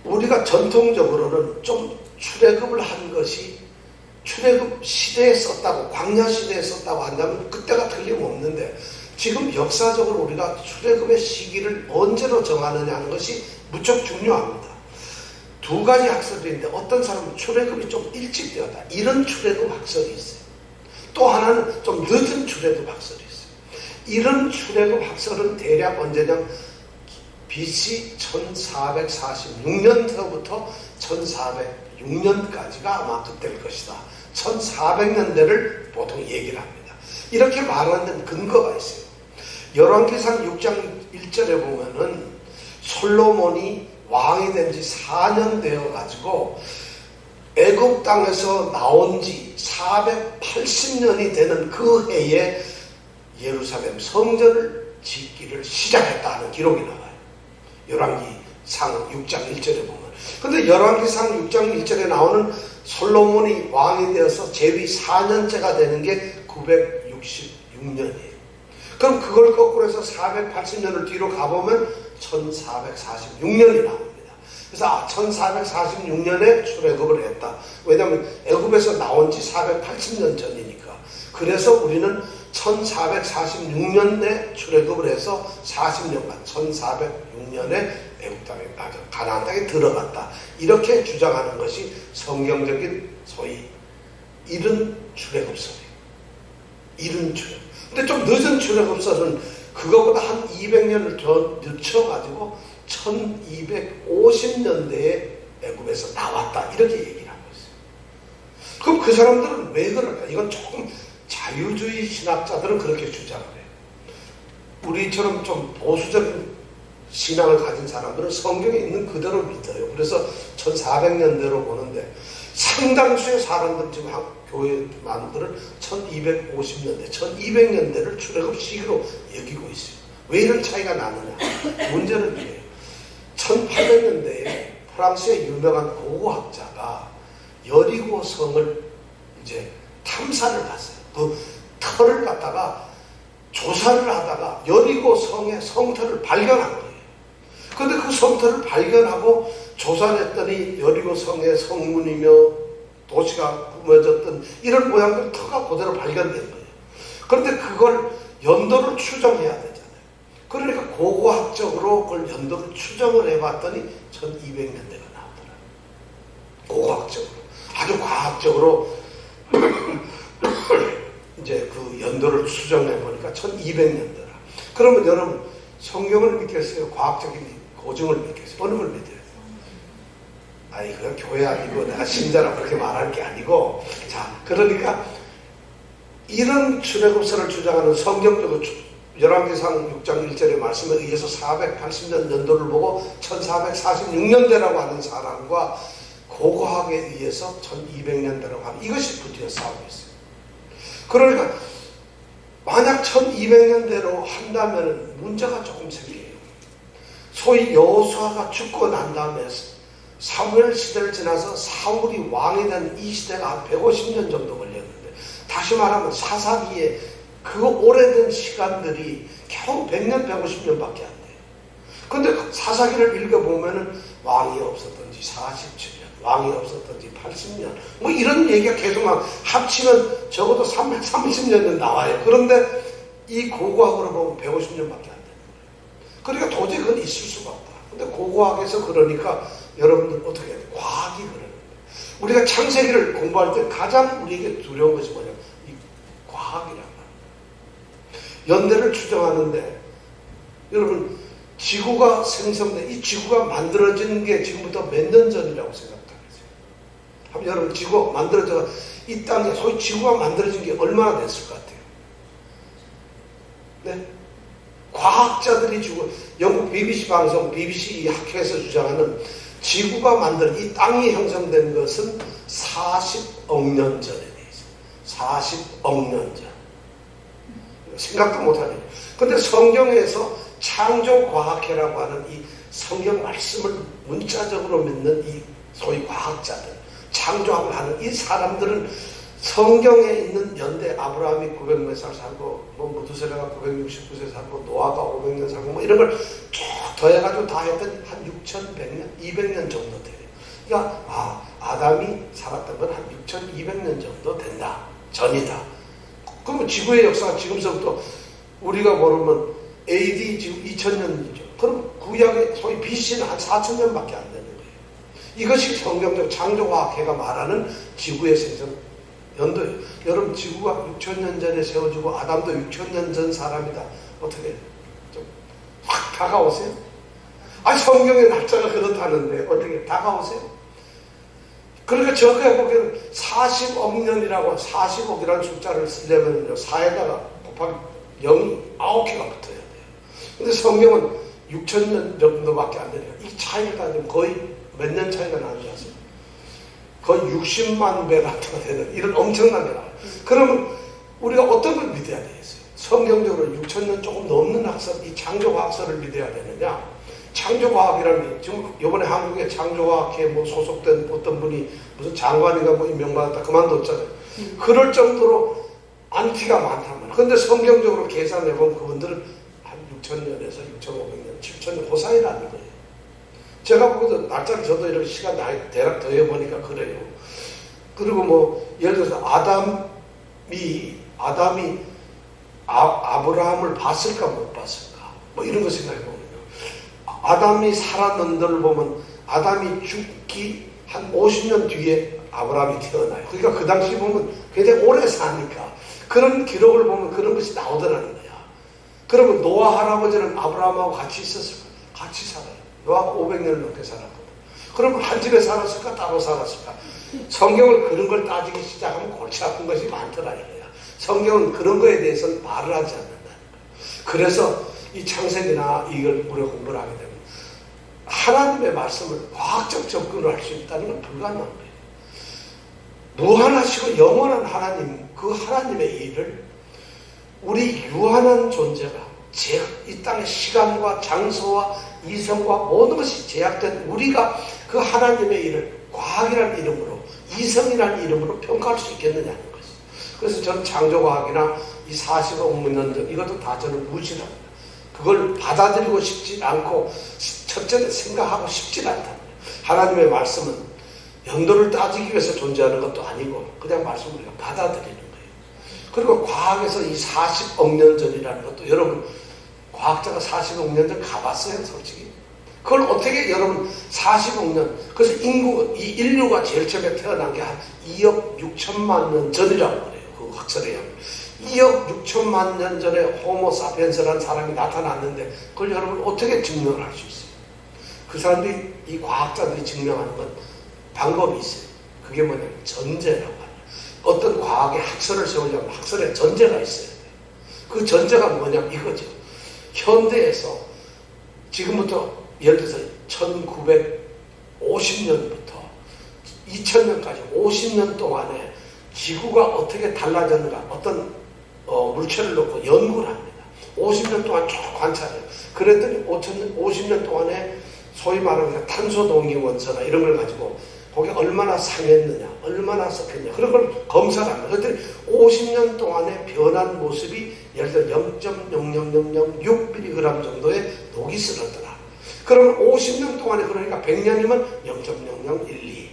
우리가 전통적으로는 좀 출애굽을 한 것이 출애굽 시대에 썼다고 광야 시대에 썼다고 한다면 그때가 틀림없는데 지금 역사적으로 우리가 출애굽의 시기를 언제로 정하느냐 하는 것이 무척 중요합니다. 두 가지 학설이 있는데 어떤 사람은 출애굽이 좀 일찍 되었다. 이런 출애굽 학설이 있어요. 또 하나는 좀 늦은 출애굽 학설이 있어요. 이런 출애굽 학설은 대략 언제냐 BC 1446년서부터 1406년까지가 아마 그때일 것이다. 1400년대를 보통 얘기를 합니다. 이렇게 말하는 데는 근거가 있어요. 열왕기상 6장 1절에 보면은 솔로몬이 왕이 된 지 4년 되어 가지고 애굽 땅에서 나온 지 480년이 되는 그 해에 예루살렘 성전을 짓기를 시작했다는 기록이 나와요. 열왕기상 6장 1절에 보면. 근데 열왕기상 6장 1절에 나오는 솔로몬이 왕이 되어서 재위 4년째가 되는 게 966년이에요. 그럼 그걸 거꾸로 해서 480년을 뒤로 가보면 1446년이 나옵니다. 그래서 1446년에 출애굽을 했다. 왜냐하면 애굽에서 나온 지 480년 전이니까. 그래서 우리는 1446년에 출애굽을 해서 40년간 1406년에 애굽 땅에 가나안 땅에 들어갔다. 이렇게 주장하는 것이 성경적인 소위 이른 출애굽설이에요. 이른 출애굽. 근데 좀 늦은 출애굽설은 그거보다 한 200년을 더 늦춰가지고 1250년대에 애굽에서 나왔다. 이렇게 얘기를 하고 있어요. 그럼 그 사람들은 왜 그럴까? 이건 조금 자유주의 신학자들은 그렇게 주장을 해요. 우리처럼 좀 보수적인 신앙을 가진 사람들은 성경에 있는 그대로 믿어요. 그래서 1400년대로 보는데 상당수의 사람들 지금 교회 만들은 1250년대, 1200년대를 출애굽 시기로 여기고 있어요. 왜 이런 차이가 나느냐? 문제는 이래요. 1800년대에 프랑스의 유명한 고고학자가 여리고 성을 이제 탐사를 갔어요. 그 터를 갖다가 조사를 하다가 여리고 성의 성터를 발견한 거예요. 근데 그 성터를 발견하고 조사를 했더니 여리고 성의 성문이며 도시가 꾸며졌던 이런 모양들 터가 그대로 발견된 거예요. 그런데 그걸 연도를 추정해야 되잖아요. 그러니까 고고학적으로 그걸 연도를 추정을 해봤더니 1200년대가 나오더라고요. 고고학적으로. 아주 과학적으로 이제 그 연도를 추정해 보니까 1200년대라. 그러면 여러분 성경을 믿겠어요? 과학적인 고증을 믿겠어요? 어느 걸 믿어요? 아니 그건 교회 아니고 내가 신자라 그렇게 말할 게 아니고, 자 그러니까 이런 출애굽서를 주장하는 성경적으로 열왕기상 6장 1절의 말씀에 의해서 480년 연도를 보고 1446년대라고 하는 사람과 고고학에 의해서 1200년대라고 하는 이것이 드디어 싸우고 있어요. 그러니까 만약 1200년대로 한다면 문제가 조금 생겨요. 소위 여호수아가 죽고 난 다음에 사무엘 시대를 지나서 사울이 왕이 된 이 시대가 한 150년 정도 걸렸는데, 다시 말하면 사사기에 그 오래된 시간들이 겨우 100년, 150년밖에 안 돼요. 근데 사사기를 읽어보면은 왕이 없었던 지 47년, 왕이 없었던 지 80년, 뭐 이런 얘기가 계속 막 합치면 적어도 330년은 나와요. 그런데 이 고고학으로 보면 150년밖에 안 되는 거예요. 그러니까 도저히 그건 있을 수가 없다. 근데 고고학에서 그러니까 여러분들 어떻게 해야 돼? 과학이 그러는 거예요. 우리가 창세기를 공부할 때 가장 우리에게 두려운 것이 뭐냐? 이 과학이란 말이에요. 연대를 추정하는데 여러분 지구가 생성된, 이 지구가 만들어지는 게 지금부터 몇 년 전이라고 생각하세요? 한번 여러분 지구가 만들어져, 이 땅에 소위 지구가 만들어진 게 얼마나 됐을 것 같아요? 네? 과학자들이 영국 BBC 방송, BBC 이 학회에서 주장하는 지구가 만든 이 땅이 형성된 것은 40억 년 전에 돼 있어요. 40억 년 전. 생각도 못하네요. 근데 성경에서 창조과학회라고 하는 이 성경 말씀을 문자적으로 믿는 이 소위 과학자들, 창조학을 하는 이 사람들은 성경에 있는 연대 아브라함이 900몇 살 살고, 뭐 무두셀라가 969세 살고, 노아가 500년 살고, 뭐 이런 걸 쭉 더해가지고 다 했더니 한 6100년, 200년 정도 돼요. 그러니까 아담이 살았던 건 한 6200년 정도 된다. 전이다. 그러면 지구의 역사가 지금서부터 우리가 모르면 AD 지금 2000년이죠. 그럼 구약의 소위 BC는 한 4000년밖에 안 되는 거예요. 이것이 성경적 창조과학회가 말하는 지구의 생성 연도예요. 여러분 지구가 6000년 전에 세워지고 아담도 6000년 전 사람이다. 어떻게 좀 확 다가오세요? 아니 성경의 날짜가 그렇다는데 어떻게 다가오세요? 그러니까 저게 보기에는 40억 년이라고, 40억이라는 숫자를 쓰려면요 4에다가 곱하기 0이 9개가 붙어야 돼요. 근데 성경은 6000년 정도밖에 안 되니까 이 차이가 따지면 거의 몇 년 차이가 나는 줄 아세요? 거의 60만 배가 되는 이런 엄청난 게 나와요. 그러면 우리가 어떤 걸 믿어야 되겠어요? 성경적으로 6000년 조금 넘는 학설, 이 창조과학설을 믿어야 되느냐? 창조과학이라는 게 지금 이번에 한국에 창조과학회에 뭐 소속된 어떤 분이 무슨 장관인가 뭐 임명받았다 그만뒀잖아요. 그럴 정도로 안티가 많단 말이에요. 근데 성경적으로 계산해보면 그분들은 한 6000년에서 6500년, 7000년 그 사이라는 거예요. 제가 보기도 날짜를 저도 이렇게 시간 대략 더해보니까 그래요. 그리고 뭐 예를 들어서 아담이 아브라함을 봤을까 못 봤을까 뭐 이런 거 생각해보면요. 아담이 살았는 데를 보면 아담이 죽기 한 50년 뒤에 아브라함이 태어나요. 그러니까 그 당시 보면 굉장히 오래 사니까 그런 기록을 보면 그런 것이 나오더라는 거야. 그러면 노아 할아버지는 아브라함하고 같이 있었을까? 같이 살아요. 노아가 500년을 넘게 살았거든. 그러면 한 집에 살았을까 따로 살았을까? 성경을 그런 걸 따지기 시작하면 골치 아픈 것이 많더라 이거야. 성경은 그런 거에 대해서는 말을 하지 않는다는 거야. 그래서 이 창세기나 이걸 우리가 공부를 하게 되면 하나님의 말씀을 과학적 접근을 할 수 있다는 건 불가능한 거예요. 무한하시고 영원한 하나님, 그 하나님의 일을 우리 유한한 존재가 이 땅의 시간과 장소와 이성과 모든 것이 제약된 우리가 그 하나님의 일을 과학이라는 이름으로, 이성이라는 이름으로 평가할 수 있겠느냐는 것이. 그래서 저는 창조과학이나 이 40억 년 전 이것도 다 저는 무시합니다. 그걸 받아들이고 싶지 않고 첫째는 생각하고 싶지 않다. 하나님의 말씀은 영도를 따지기 위해서 존재하는 것도 아니고 그냥 말씀을 우리가 받아들이는 거예요. 그리고 과학에서 이 40억 년 전이라는 것도 여러분 과학자가 40억 년 전 가봤어요 솔직히? 그걸 어떻게 여러분 40억 년, 그래서 이 인류가 제일 처음에 태어난 게 한 2억 6천만 년 전이라고 그래요. 그 학설에 의하면 2억 6천만 년 전에 호모사피엔스라는 사람이 나타났는데 그걸 여러분 어떻게 증명을 할 수 있어요? 그 사람들이, 이 과학자들이 증명하는 건 방법이 있어요. 그게 뭐냐면 전제라고 합니다. 어떤 과학의 학설을 세우려면 학설에 전제가 있어야 돼요. 그 전제가 뭐냐면 이거죠. 현대에서 지금부터 예를 들어서 1950년부터 2000년까지 50년 동안에 지구가 어떻게 달라졌는가 어떤 물체를 놓고 연구를 합니다. 50년 동안 쭉 관찰해요. 그랬더니 50년 동안에 소위 말하는 탄소 동위 원소나 이런 걸 가지고 거기에 얼마나 상했느냐, 얼마나 섞였냐 그런 걸 검사를 합니다. 그랬더니 50년 동안에 변한 모습이 예를 들어 0.00006mg 정도의 녹이 쓰러더라. 그러면 50년 동안에 그러니까 100년이면 0.0012,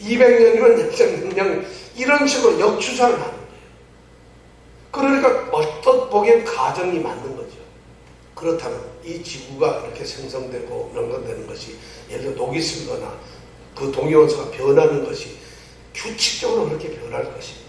200년이면 0.00 이런 식으로 역추산을 하는 거예요. 그러니까 어떤 보기엔 가정이 맞는 거죠. 그렇다면 이 지구가 이렇게 생성되고 명령되는 것이 예를 들어 녹이 슬거나 그 동위원소가 변하는 것이 규칙적으로 그렇게 변할 것인지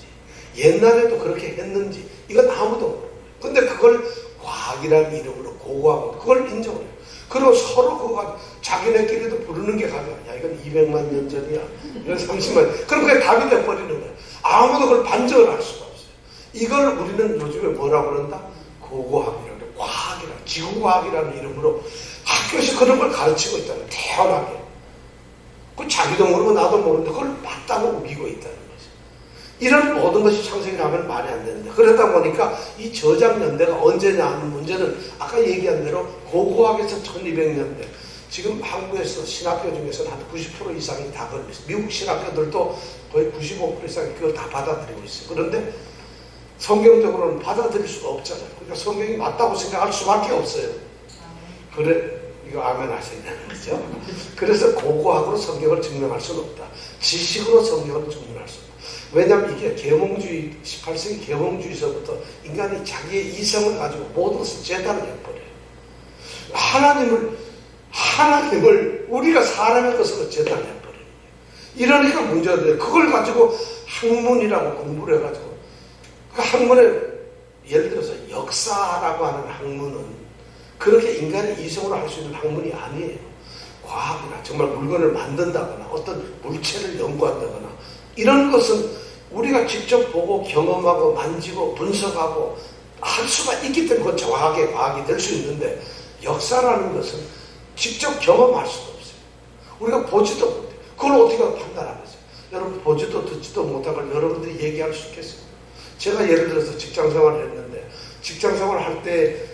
옛날에도 그렇게 했는지 이건 아무도 모르는 거예요. 근데 그걸 과학이라는 이름으로 고고하고 그걸 인정을 해요. 그리고 서로 그거 자기네끼리도 부르는 게 가져와. 야 이건 200만 년 전이야. 이건 30만. 그럼 그게 답이 돼버리는 거야. 아무도 그걸 반증을 할 수가 없어요. 이걸 우리는 요즘에 뭐라고 그런다? 고고학이라고 그래. 과학이라고 지구과학이라는 이름으로 학교에서 그런 걸 가르치고 있다는 거예요. 태연하게. 그 자기도 모르고 나도 모르는데 그걸 맞다고 믿고 있다는 거죠. 이런 모든 것이 창세기라면 말이 안 되는데 그러다 보니까 이 저작 연대가 언제냐 하는 문제는 아까 얘기한 대로 고고학에서 1200년대 지금 한국에서 신학교 중에서는 한 90% 이상이 다 걸고 있어요. 미국 신학교들도 거의 95% 이상이 그걸 다 받아들이고 있어요. 그런데 성경적으로는 받아들일 수가 없잖아요. 그러니까 성경이 맞다고 생각할 수밖에 없어요. 그래 이거 아멘 하셔야 되는 거죠. 그래서 고고학으로 성경을 증명할 수는 없다. 지식으로 성경을 증명할 수 없다. 왜냐하면 이게 계몽주의 18세기 계몽주의서부터 인간이 자기의 이성을 가지고 모든 것을 재단을 해버려요. 하나님을 우리가 사람의 것으로 재단해버려요. 이러니까 문제가 돼요. 그걸 가지고 학문이라고 공부를 해가지고 그 학문에 예를 들어서 역사라고 하는 학문은 그렇게 인간의 이성으로 할 수 있는 학문이 아니에요. 과학이나 정말 물건을 만든다거나 어떤 물체를 연구한다거나 이런 것은 우리가 직접 보고 경험하고 만지고 분석하고 할 수가 있기 때문에 그건 정확하게 과학이 될 수 있는데 역사라는 것은 직접 경험할 수가 없어요. 우리가 보지도 못해요. 그걸 어떻게 판단하겠어요? 여러분 보지도 듣지도 못한 걸 여러분들이 얘기할 수 있겠어요? 제가 예를 들어서 직장생활을 했는데 직장생활을 할 때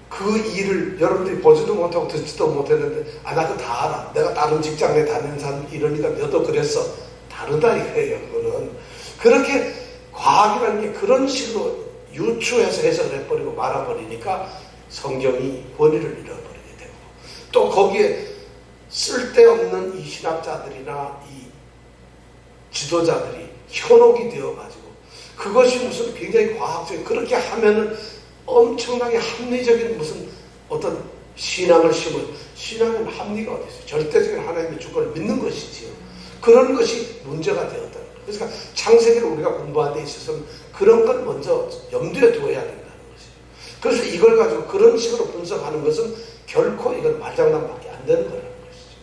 그 일을 여러분들이 보지도 못하고 듣지도 못했는데 나 그거 다 알아. 내가 다른 직장에 다니는 사람 이러니까 너도 그랬어. 다르다 이거예요. 그거는 그렇게 과학이라는 게 그런 식으로 유추해서 해석을 해버리고 말아버리니까 성경이 권위를 잃어버리게 되고 또 거기에 쓸데없는 이 신학자들이나 이 지도자들이 현혹이 되어가지고 그것이 무슨 굉장히 과학적인 그렇게 하면은 엄청나게 합리적인 무슨 어떤 신앙을 심은 신앙은 합리가 어디 있어요? 절대적인 하나님의 주권을 믿는 것이지요. 그런 것이 문제가 되었다는 거예요. 그러니까 창세기를 우리가 공부하는 데 있어서는 그런 걸 먼저 염두에 두어야 된다는 것이에요. 그래서 이걸 가지고 그런 식으로 분석하는 것은 결코 이건 말장난밖에 안 되는 거라는 것이죠.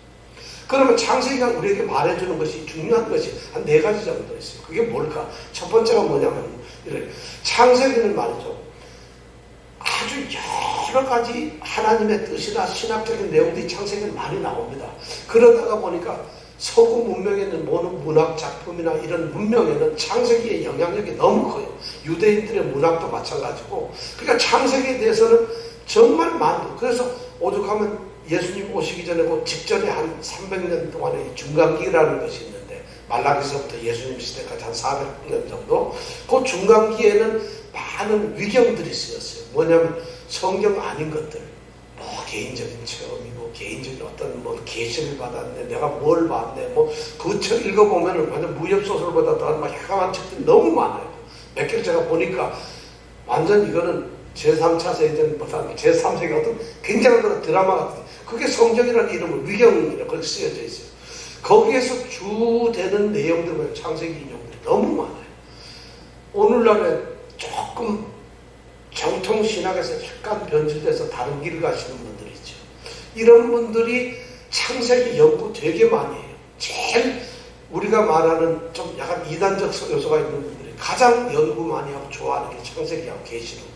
그러면 창세기가 우리에게 말해주는 것이 중요한 것이 한 4가지 정도 있어요. 그게 뭘까? 첫 번째가 뭐냐면 창세기는 말이죠. 아주 여러 가지 하나님의 뜻이나 신학적인 내용들이 창세기에 많이 나옵니다. 그러다가 보니까 서구 문명에는 문학 작품이나 이런 문명에는 창세기의 영향력이 너무 커요. 유대인들의 문학도 마찬가지고. 그러니까 창세기에 대해서는 정말 많고, 그래서 오죽하면 예수님 오시기 전에 그 직전에 한 300년 동안의 중간기라는 것이 있는데, 말라기서부터 예수님 시대까지 한 400년 정도, 그 중간기에는 많은 위경들이 쓰였어요. 뭐냐면 성경 아닌 것들, 뭐 개인적인 체험이고 개인적인 어떤 뭐 계시를 받았네, 내가 뭘 봤네, 뭐 그 책 읽어보면은 완전 무협소설보다 더 막 흉한 책들이 너무 많아요. 몇 개를 제가 보니까 완전 이거는 제3차 세계보다 제3세기 어떤 굉장한 그런 드라마 같은, 그게 성경이라는 이름으로 위경이라고 그렇게 쓰여져 있어요. 거기에서 주되는 내용들 보면 창세기 인용들이 너무 많아요. 오늘날에 조금 정통신학에서 약간 변질돼서 다른 길을 가시는 분들이 있죠. 이런 분들이 창세기 연구 되게 많이 해요. 제일 우리가 말하는 좀 약간 이단적 요소가 있는 분들이 가장 연구 많이 하고 좋아하는 게 창세기하고 계시록이에요.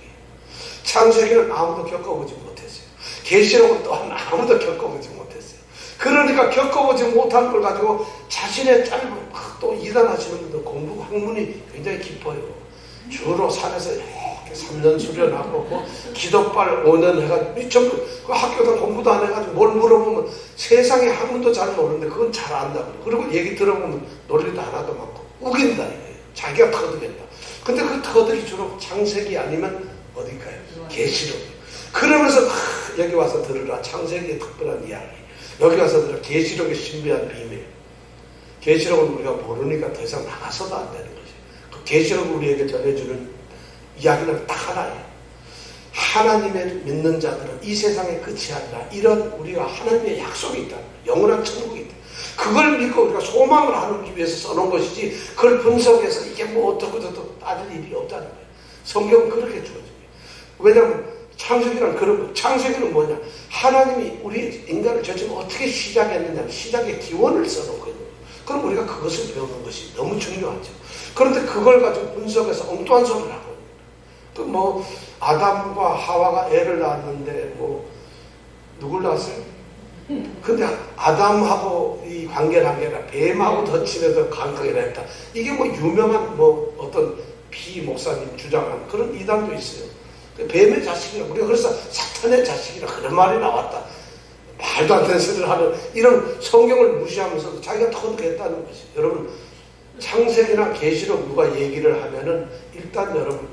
창세기는 아무도 겪어보지 못했어요. 계시록은 또한 아무도 겪어보지 못했어요. 그러니까 겪어보지 못한 걸 가지고 자신의 짧은 또 이단하시는 분들 공부 학문이 굉장히 깊어요. 주로 산에서 이렇게 3년 수련하고 뭐 기도발 5년 해가지고 전부 그 학교도 공부도 안 해가지고 뭘 물어보면 세상의 학문도 잘 모르는데 그건 잘 안다고. 그리고 얘기 들어보면 논리도 하나도 많고 우긴다 이거예요. 자기가 터득했다. 근데 그 터득이 주로 창세기 아니면 어딜까요? 계시록. 그러면서 여기 와서 들으라. 창세기의 특별한 이야기. 여기 와서 들으라. 계시록의 신비한 비밀. 계시록은 우리가 모르니까 더 이상 나가서도 안 되는 거죠. 그 계시록을 우리에게 전해주는 이야기는 딱 하나예요. 하나님을 믿는 자들은 이 세상의 끝이 아니라 이런 우리가 하나님의 약속이 있다. 영원한 천국이 있다. 그걸 믿고 우리가 소망을 하기 위해서 써놓은 것이지 그걸 분석해서 이게 뭐 어떻고 저떻고 따질 일이 없다는 거예요. 성경은 그렇게 주어집니다. 왜냐하면 창세기란 그런 거예요. 창세기는 뭐냐? 하나님이 우리 인간을 저지금 어떻게 시작했느냐, 시작의 기원을 써놓은 거예요. 그럼 우리가 그것을 배우는 것이 너무 중요하죠. 그런데 그걸 가지고 분석해서 엉뚱한 소리를 하고, 또 뭐 아담과 하와가 애를 낳았는데 뭐 누굴 낳았어요? 근데 아담하고 이 관계를 한 게 아니라 뱀하고 더 친해서 관계를 했다. 이게 뭐 유명한 뭐 어떤 비 목사님 주장한 그런 이단도 있어요. 뱀의 자식이라, 우리가 그래서 사탄의 자식이라 그런 말이 나왔다. 말도 안 되는 소리를 하는 이런 성경을 무시하면서도 자기가 터득했다는 것이. 여러분 창세기나 계시록 누가 얘기를 하면은 일단 여러분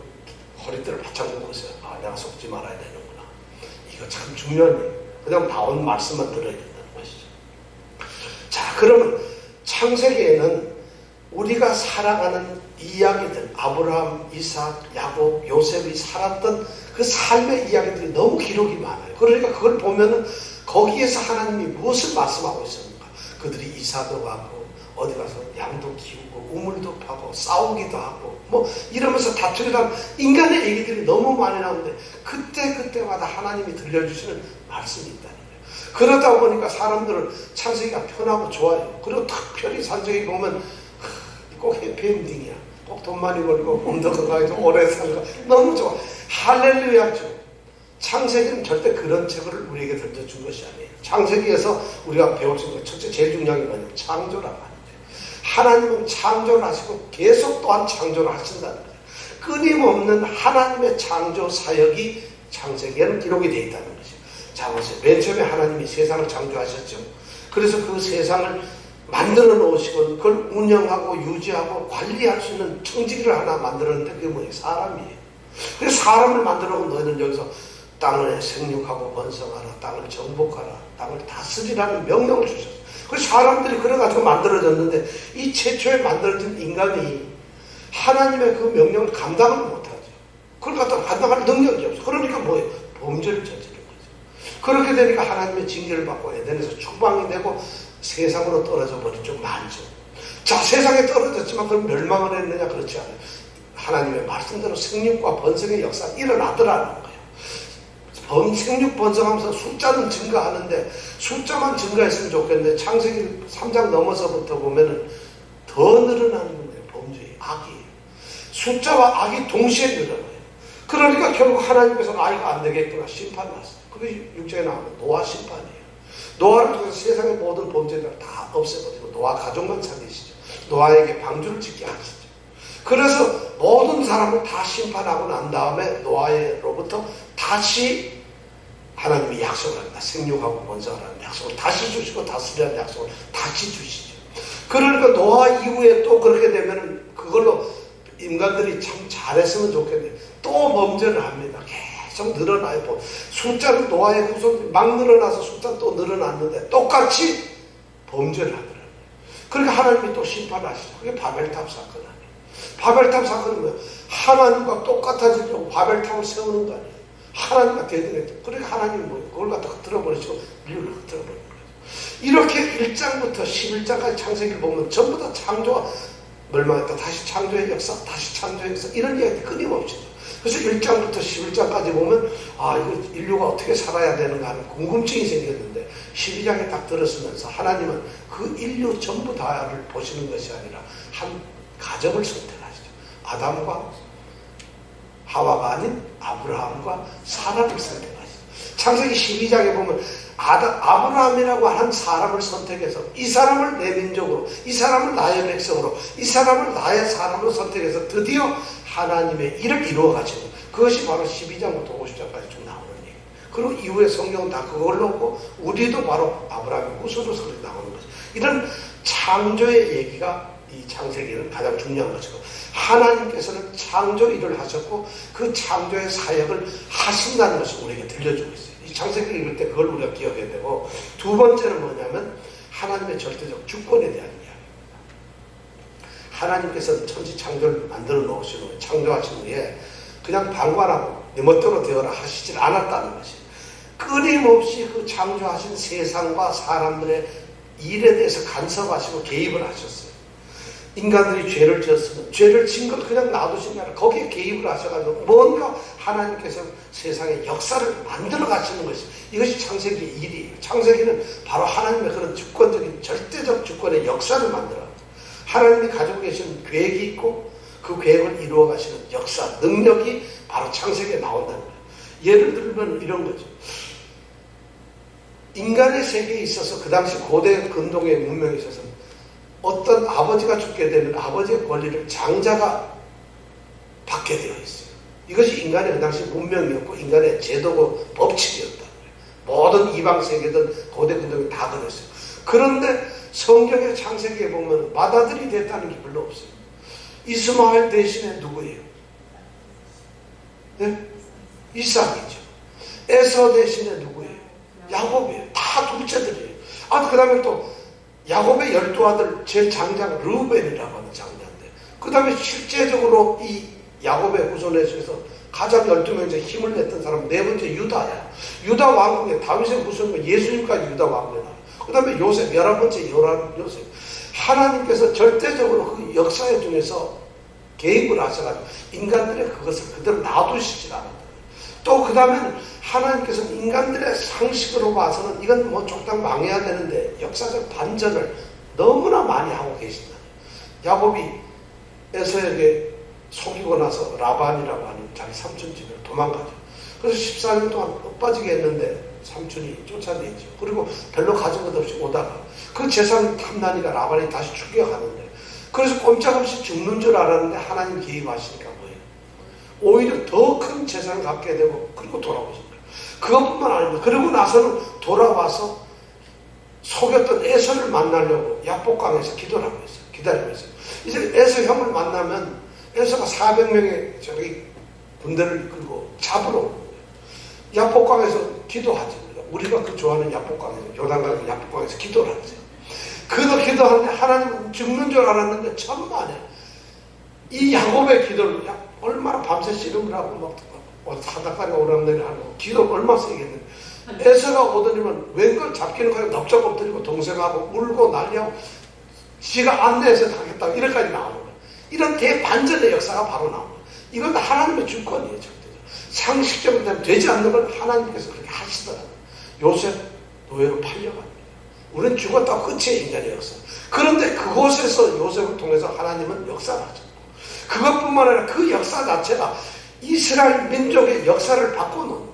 허리띠를 바짝 묶으세요. 아, 내가 속지 말아야 되는구나. 이거 참 중요한 얘기예요. 그냥 나온 말씀만 들어야 된다는 것이죠. 자, 그러면 창세기에는 우리가 살아가는 이야기들, 아브라함, 이삭, 야곱, 요셉이 살았던 그 삶의 이야기들이 너무 기록이 많아요. 그러니까 그걸 보면은 거기에서 하나님이 무엇을 말씀하고 있습니까? 그들이 이사도 가고 어디 가서 양도 키우고 우물도 파고 싸우기도 하고 뭐 이러면서 다투기도 하고 인간의 얘기들이 너무 많이 나오는데 그때마다 하나님이 들려주시는 말씀이 있다는 거예요. 그러다 보니까 사람들은 창세기가 편하고 좋아요. 그리고 특별히 창세기 보면 꼭 해피엔딩이야. 꼭 돈 많이 벌고 몸도 건강해서 오래 살고 너무 좋아. 할렐루야죠. 창세기는 절대 그런 책을 우리에게 던져준 것이 아니에요. 창세기에서 우리가 배울 수 있는 것 첫째 제일 중요한 게 뭐냐면 창조라고 하는 거예요. 하나님은 창조를 하시고 계속 또한 창조를 하신다는 거예요. 끊임없는 하나님의 창조 사역이 창세기에는 기록이 되어 있다는 거죠. 자, 보세요. 맨 처음에 하나님이 세상을 창조하셨죠. 그래서 그 세상을 만들어 놓으시고 그걸 운영하고 유지하고 관리할 수 있는 청지기를 하나 만들었는데 그게 뭐예요? 사람이에요. 그래서 사람을 만들어 놓고 너희는 여기서 땅을 생육하고 번성하라, 땅을 정복하라, 땅을 다스리라는 명령을 주셨어요. 그래서 사람들이 그래가지고 만들어졌는데 이 최초에 만들어진 인간이 하나님의 그 명령을 감당을 못하죠. 그걸 갖다 감당할 능력이 없어. 그러니까 뭐예요? 범죄를 저지른 거죠. 그렇게 되니까 하나님의 징계를 받고 에덴에서 추방이 되고 세상으로 떨어져 버린 좀 많죠. 자, 세상에 떨어졌지만 그럼 멸망을 했느냐? 그렇지 않아요. 하나님의 말씀대로 생육과 번성의 역사가 일어나더라는 거예요. 생육 번성하면서 숫자는 증가하는데 숫자만 증가했으면 좋겠는데 창세기 3장 넘어서부터 보면은 더 늘어나는 거예요. 범죄의 악이. 숫자와 악이 동시에 늘어나요. 그러니까 결국 하나님께서 아이가 안 되겠구나 심판났어요. 그게 6장에 나오는 노아 심판이에요. 노아를 통해서 세상의 모든 범죄들을 다 없애버리고 노아 가족만 살리시죠. 노아에게 방주를 짓게 하시죠. 그래서 모든 사람을 다 심판하고 난 다음에 노아로부터 다시 하나님이 약속을 합니다. 생육하고 번성하라는 약속을 다시 주시고 다스리라는 약속을 다시 주시죠. 그러니까 노아 이후에 또 그렇게 되면은 그걸로 인간들이 참 잘했으면 좋겠는데 또 범죄를 합니다. 계속 늘어나요. 숫자는 노아의 후손들이 막 늘어나서 숫자는 또 늘어났는데 똑같이 범죄를 하더라고요. 그러니까 하나님이 또 심판하시죠. 그게 바벨탑 사건 아니에요. 바벨탑 사건은 뭐예요? 하나님과 똑같아지려고 바벨탑을 세우는 거 아니에요. 하나님과 대등했죠. 그러니까 하나님이 뭐예요? 그걸 갖다가 틀어버리시고 인류를 틀어버리는 거죠. 이렇게 1장부터 11장까지 창세기를 보면 전부 다 창조와 멸망했다. 다시 창조의 역사, 다시 창조의 역사 이런 이야기 끊임없이. 그래서 1장부터 11장까지 보면 이거 인류가 어떻게 살아야 되는가 하는 궁금증이 생겼는데 12장에 딱 들었으면서 하나님은 그 인류 전부 다를 보시는 것이 아니라 한 가정을 선택하시죠. 아담과 하와가 아닌 아브라함과 사라를 선택하시죠. 창세기 12장에 보면 아브라함이라고 한 사람을 선택해서 이 사람을 내 민족으로, 이 사람을 나의 백성으로, 이 사람을 나의 사람으로 선택해서 드디어 하나님의 일을 이루어 가시는 그것이 바로 12장부터 50장까지 쭉 나오는 얘기예요. 그리고 이후에 성경은 다 그걸로 오고 우리도 바로 아브라함의 후손으로서 나오는 거죠. 이런 창조의 얘기가 이 창세기는 가장 중요한 것이고 하나님께서는 창조 일을 하셨고 그 창조의 사역을 하신다는 것을 우리에게 들려주고 있어요. 이 창세기를 읽을 때 그걸 우리가 기억해야 되고 두 번째는 뭐냐면 하나님의 절대적 주권에 대한 이야기입니다. 하나님께서는 천지 창조를 만들어 놓으신 후에 창조하신 후에 그냥 방관하고 내 멋대로 되어라 하시질 않았다는 것이 끊임없이 그 창조하신 세상과 사람들의 일에 대해서 간섭하시고 개입을 하셨어요. 인간들이 죄를 지었으면 죄를 진 걸 그냥 놔두신 게 아니라 거기에 개입을 하셔가지고 뭔가 하나님께서 세상의 역사를 만들어 가시는 것이 이것이 창세기의 일이에요. 창세기는 바로 하나님의 그런 주권적인 절대적 주권의 역사를 만들어 하나님이 가지고 계시는 계획이 있고 그 계획을 이루어 가시는 역사, 능력이 바로 창세기에 나온다는 거예요. 예를 들면 이런 거죠. 인간의 세계에 있어서 그 당시 고대 근동의 문명에 있어서 어떤 아버지가 죽게 되면 아버지의 권리를 장자가 받게 되어 있어요. 이것이 인간의 그 당시 문명이었고 인간의 제도고 법칙이었다는 거예요. 모든 이방 세계든 고대 근동이 다 그랬어요. 그런데 성경의 창세기에 보면 맏아들이 됐다는 게 별로 없어요. 이스마엘 대신에 누구예요? 네? 이삭이죠. 에서 대신에 누구예요? 야곱이에요. 다 둘째들이에요. 그 다음에 또 야곱의 12아들 제일 장자가 르우벤이라고 하는 장자인데 그 다음에 실제적으로 이 야곱의 후손에 중에서 가장 12명 중에 힘을 냈던 사람은 네 번째 유다야. 유다 왕국의 다윗의 후손이고 예수님까지 유다 왕국에 나와요. 그 다음에 요셉 11번째 요셉. 하나님께서 절대적으로 그 역사에 중에서 개입을 하셔가지고 인간들의 그것을 그대로 놔두시지 않았다. 또 그 다음에는 하나님께서는 인간들의 상식으로 봐서는 이건 뭐 족당 망해야 되는데 역사적 반전을 너무나 많이 하고 계신다. 야곱이 에서에게 속이고 나서 라반이라고 하는 자기 삼촌 집으로 도망가죠. 그래서 14년 동안 엇빠지게 했는데 삼촌이 쫓아내죠. 그리고 별로 가진 것 없이 오다가 그 재산 탐나니까 라반이 다시 추격하는데 그래서 꼼짝없이 죽는 줄 알았는데 하나님 개입하시니까 뭐예요? 오히려 더 큰 재산을 갖게 되고 그리고 돌아오신 거예요. 그것뿐만 아니고 그러고 나서는 돌아와서 속였던 에서를 만나려고 야복강에서 기도를 하고 있어요. 기다리고 있어요. 이제 에서 형을 만나면 에서가 400명의 저기 군대를 이끌고 잡으러 오는 거예요. 야복강에서 기도하죠. 우리가 그 좋아하는 야복강에서 요단강 야복강에서 기도를 하죠. 그도 기도하는데 하나님은 죽는 줄 알았는데 천만에 이 야곱의 기도를 얼마나 밤새 씨름을 하고 막 사닥다리가 오락내리를 하고 기도를 얼마나 세겠는데 에서가 오더니만 웬걸 잡기는 거예요. 넙적 엎드리고 동생하고 울고 난리하고 지가 안내해서 하겠다고 이렇게까지 나오는 거예요. 이런 대반전의 역사가 바로 나오는 거예요. 이건 하나님의 주권이에요. 절대로. 상식적으로 되면 되지 않는 걸 하나님께서 그렇게 하시더라고요. 요셉 노예로 팔려갑니다. 우리는 죽었다고 끝이에요, 인간의 역사. 그런데 그곳에서 요셉을 통해서 하나님은 역사를 하셨고, 그것뿐만 아니라 그 역사 자체가 이스라엘 민족의 역사를 바꿔놓는 거죠.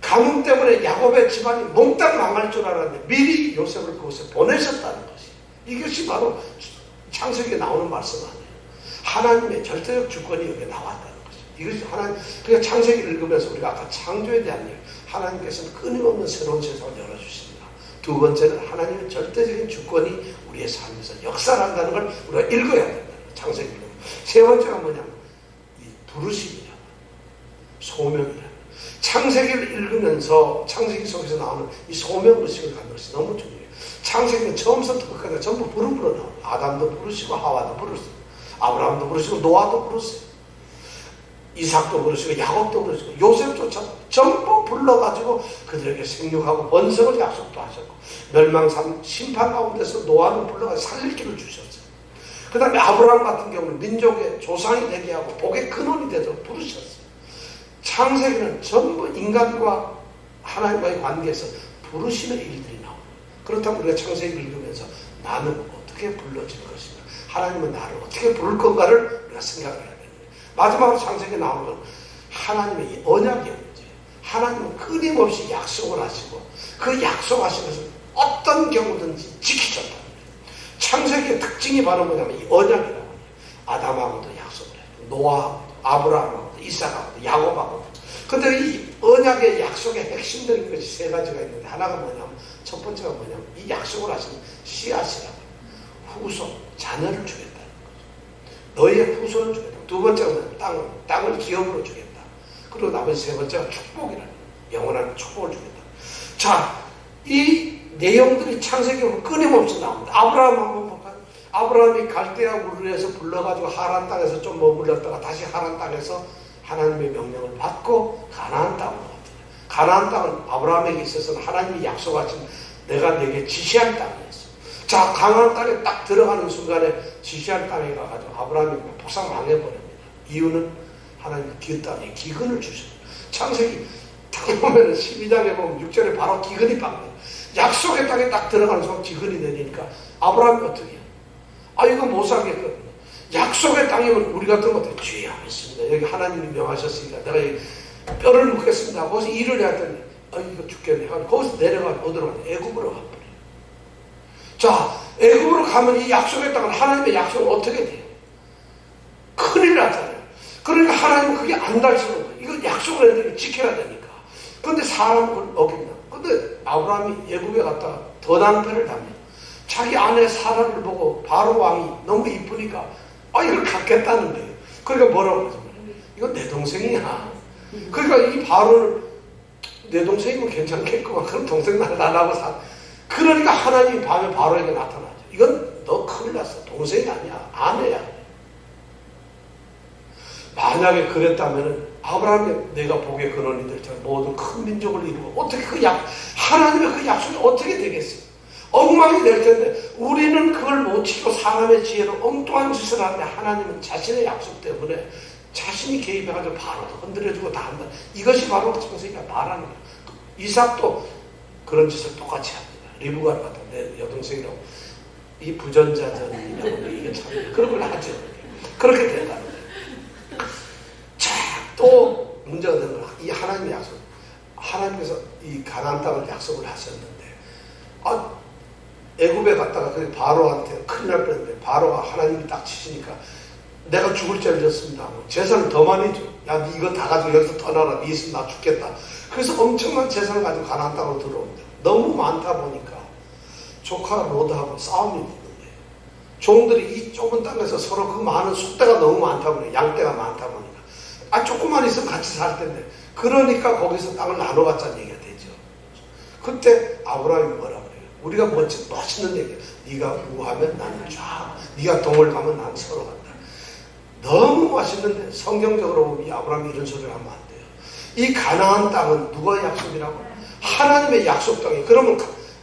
가뭄 때문에 야곱의 집안이 몽땅 망할 줄 알았는데 미리 요셉을 그곳에 보내셨다는 것이, 이것이 바로 창세기에 나오는 말씀 아니에요. 하나님의 절대적 주권이 여기에 나왔다는 거죠. 이것이 하나님, 그러니까 창세기를 읽으면서 우리가 아까 창조에 대한 일, 하나님께서는 끊임없는 새로운 세상을 열어주십니다. 두 번째는 하나님의 절대적인 주권이 우리의 삶에서 역사를 한다는 걸 우리가 읽어야 된다는 거예요. 창세기를. 세 번째가 뭐냐면 이 부르심이라, 소명이라. 창세기를 읽으면서 창세기 속에서 나오는 이 소명의식을 갖는 것이 너무 중요해요. 창세기는 처음부터 끝까지 전부 부르부르 나와요. 아담도 부르시고 하와도 부르시고 아브라함도 부르시고 노아도 부르세요. 이삭도 부르시고 야곱도 부르시고 요셉조차 전부 불러가지고 그들에게 생육하고 번성을 약속도 하셨고, 멸망 심판 가운데서 노아는 불러가지고 살릴 길을 주셨어요. 그 다음에 아브라함 같은 경우는 민족의 조상이 되게 하고 복의 근원이 되도록 부르셨어요. 창세기는 전부 인간과 하나님과의 관계에서 부르심의 일들이 나옵니다. 그렇다면 우리가 창세기를 읽으면서 나는 어떻게 불러질 것인가, 하나님은 나를 어떻게 부를 건가를 우리가 생각을 해야 됩니다. 마지막으로 창세기에 나오는 건 하나님의 이 언약의 문제예요. 하나님은 끊임없이 약속을 하시고 그 약속하신 것을 어떤 경우든지 지키셨다. 창세기의 특징이 바로 뭐냐면 이 언약이라고 해요. 아담하고도 약속을 해요. 노아하고도, 아브라함하고도, 이삭하고도, 야곱하고도. 근데 이 언약의 약속의 핵심적인 것이 세 가지가 있는데, 하나가 뭐냐면, 첫 번째가 뭐냐면 이 약속을 하신 씨앗이라고 해요. 후손, 자녀를 주겠다는 거죠. 너희의 후손을 주겠다. 두 번째가 뭐냐면 땅을 기업으로 주겠다. 그리고 나머지 세 번째가 축복이라는 거예요. 영원한 축복을 주겠다. 자, 이 내용들이 창세기로 끊임없이 나옵니다. 아브라함 한번 볼까요? 아브라함이 갈대아 우르에서 불러가지고 하란 땅에서 좀 머물렀다가 다시 하란 땅에서 하나님의 명령을 받고 가나안 땅으로 갔다. 가나안 땅은 아브라함에게 있어서는 하나님이 약속하신 내가 내게 지시할 땅이었어. 자, 가나안 땅에 딱 들어가는 순간에 지시할 땅에 가가지고 아브라함이 폭삭 망해버립니다. 이유는 하나님이 그 땅에 기근을 주셨어요. 창세기 딱 보면 12장에 보면 6절에 바로 기근이 빵해요. 약속의 땅에 딱 들어가는 순간 기근이 내리니까 아브라함이 어떻게 해요? 아, 이거 못 살겠거든요. 약속의 땅이면 우리 같은 것도 주여 하겠습니다. 여기 하나님이 명하셨으니까 내가 뼈를 묻겠습니다. 거기서 일을 해야 되는데, 아, 이거 죽겠네. 거기서 내려가면 어디로 가냐? 애굽으로 가버려요. 자, 애굽으로 가면 이 약속의 땅은 하나님의 약속은 어떻게 돼요? 큰일 나잖아요. 그러니까 하나님은 그게 안 닿치는 거예요. 이거 약속을 했는데 지켜야 되니까. 그런데 사람을 어깁니다. 근데 아브라함이 애굽에 갔다가 더 낭패를 답니다. 자기 아내 사라를 보고 바로 왕이 너무 이쁘니까 이걸 갖겠다는 거예요. 그러니까 뭐라고 하죠? 이건 내 동생이야. 그러니까 이 바로를 내 동생이면 괜찮겠구만. 그럼 동생 나라고 사. 그러니까 하나님이 밤에 바로에게 나타나죠. 이건 너 큰일 났어. 동생이 아니야. 아내야. 만약에 그랬다면 아브라함이 내가 복의 근원이 될 줄 모든 큰 민족을 이루고 어떻게 하나님의 그 약속이 어떻게 되겠어요? 엉망이 될 텐데 우리는 그걸 못 지키고 사람의 지혜로 엉뚱한 짓을 하는데, 하나님은 자신의 약속 때문에 자신이 개입해가지고 바로도 흔들어주고 다 한다. 이것이 바로 창세기가 말하는 거예요. 이삭도 그런 짓을 똑같이 합니다. 리브가를 갖다 내 여동생이라고 이 부전자전이라고 이게 참 그런 걸 하죠. 그렇게 된다는 거예요. 자, 또 문제가 되는 건 이 하나님의 약속. 하나님께서 이 가나안 땅을 약속을 하셨는데, 애굽에 갔다가 그 바로한테 큰일 날 뻔했는데 바로가 하나님이 딱 치시니까 내가 죽을 죄를 졌습니다. 재산을 더 많이 줘. 야, 니 이거 다 가지고 여기서 떠나라. 니 있으면 나 죽겠다. 그래서 엄청난 재산을 가지고 가나안 땅으로 들어옵니다. 너무 많다 보니까 조카 로드하고 싸움이 있는 거예요. 종들이 이 좁은 땅에서 서로 그 많은 숫대가 너무 많다 보니까, 양떼가 많다 보니까 조금만 있으면 같이 살 텐데, 그러니까 거기서 땅을 나눠 갖자는 얘기가 되죠. 그때 아브라함이 뭐라고 그래요? 우리가 멋있는 얘기야. 네가 우하면 나는 쫙, 네가 동을 가면 나는 서로 간다. 너무 맛있는데 성경적으로 보면 이 아브라함이 이런 소리를 하면 안 돼요. 이 가나안 땅은 누가 약속이라고? 하나님의 약속 땅이. 그러면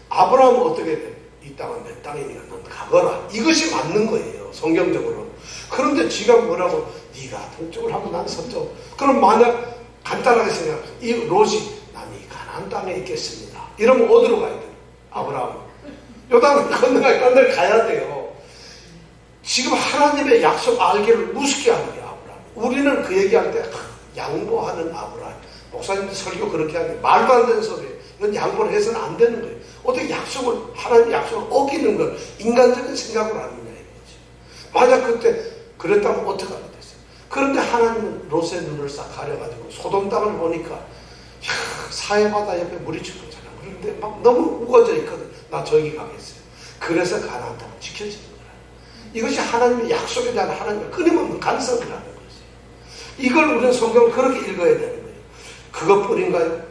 아브라함은 어떻게 돼? 이 땅은 내 땅이니까 넌 가거라. 이것이 맞는 거예요. 성경적으로. 그런데 지가 뭐라고 네가 동쪽을 하고 난 서쪽. 그럼 만약 간단하게 생각해. 이 롯이 남이 가나안 땅에 있겠습니다. 이러면 어디로 가야 돼요? 아브라함. 요단을 건너갈 가야 돼요. 지금 하나님의 약속 알기를 우습게 하는 게 아브라함. 우리는 그 얘기할 때 양보하는 아브라함. 목사님들 설교 그렇게 하는 게 말도 안 되는 소리예요. 이건 양보를 해서는 안 되는 거예요. 어떻게 약속을, 하나님 약속을 어기는 걸 인간적인 생각을 하느냐 이거지. 만약 그때 그랬다면 어떻게 하게 됐어요? 그런데 하나님은 롯의 눈을 싹 가려가지고 소돔 땅을 보니까 사해바다 옆에 물이 죽었잖아. 그런데 막 너무 우거져 있거든. 나 저기 가겠어요. 그래서 가나안 땅을 지켜지는 거라. 이것이 하나님의 약속에 대한 하나님의 끊임없는 간섭이라는 거지. 이걸 우리는 성경을 그렇게 읽어야 되는 거예요. 그것뿐인가요?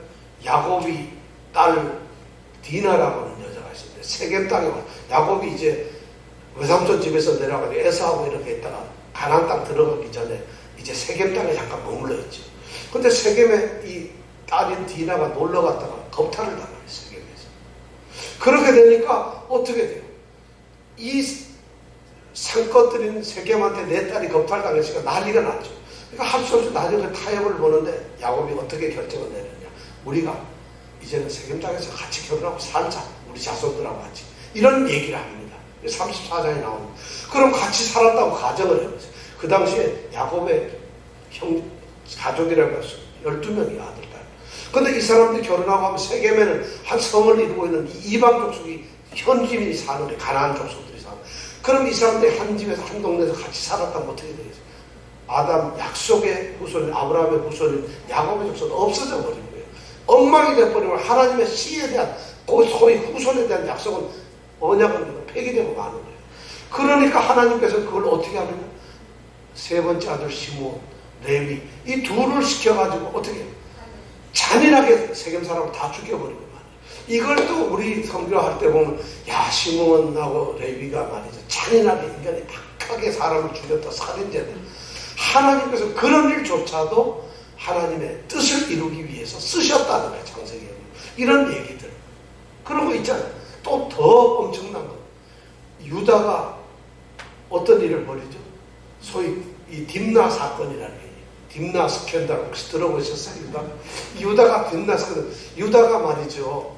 야곱이 딸 디나라고 하는 여자가 있었는데 세겜 땅에 와. 야곱이 이제 외삼촌 집에서 내려가지고 에서하고 이렇게 있다가 가나안 땅 들어가기 전에 이제 세겜 땅에 잠깐 머물러 있죠. 근데 세겜에 이 딸인 디나가 놀러 갔다가 겁탈을 당해요. 세겜에서. 그렇게 되니까 어떻게 돼요? 이 상껏들인 세겜한테 내 딸이 겁탈 당했으니까 난리가 났죠. 그러니까 할 수 없이 나중에 타협을 보는데 야곱이 어떻게 결정을 내느냐. 우리가 이제는 세겜 땅에서 같이 결혼하고 살자. 우리 자손들하고 같이. 이런 얘기를 합니다. 34장에 나옵니다. 그럼 같이 살았다고 가정을 해보세요. 그 당시에 야곱의 가족이라고 해서 12명이 아들, 딸. 근데 이 사람들이 결혼하고 하면 세겜에는 한 성을 이루고 있는 이방 족속이 현지인이 사는 거예요. 가나안 족속들이 사는. 그럼 이 사람들이 한 집에서 한 동네에서 같이 살았다면 어떻게 되겠어요? 아담 약속의 후손인 아브라함의 후손인 야곱의 족속은 없어져 버린 거예요. 엉망이 돼버리면 하나님의 씨에 대한 소위 후손에 대한 약속은 언약은 폐기되고 마는 거예요. 그러니까 하나님께서 그걸 어떻게 하느냐? 세 번째 아들 시므온, 레위 이 둘을 시켜가지고 어떻게 해요? 잔인하게 세겜 사람을 다 죽여버리고 말이에요. 이걸 또 우리 성교할 때 보면 야 시므온하고 레위가 말이죠. 잔인하게 인간이 박하게 사람을 죽였다 살인죄들. 하나님께서 그런 일조차도 하나님의 뜻을 이루기 위해서 쓰셨다는 거예요. 창세기 이런 얘기들. 그런 거 있잖아요. 또 더 엄청난 거. 유다가 어떤 일을 벌이죠? 소위 이 딥나 사건이라는 게 딥나 스캔들 혹시 들어보셨어요? 유다가 딥나 스캔들. 유다가 말이죠.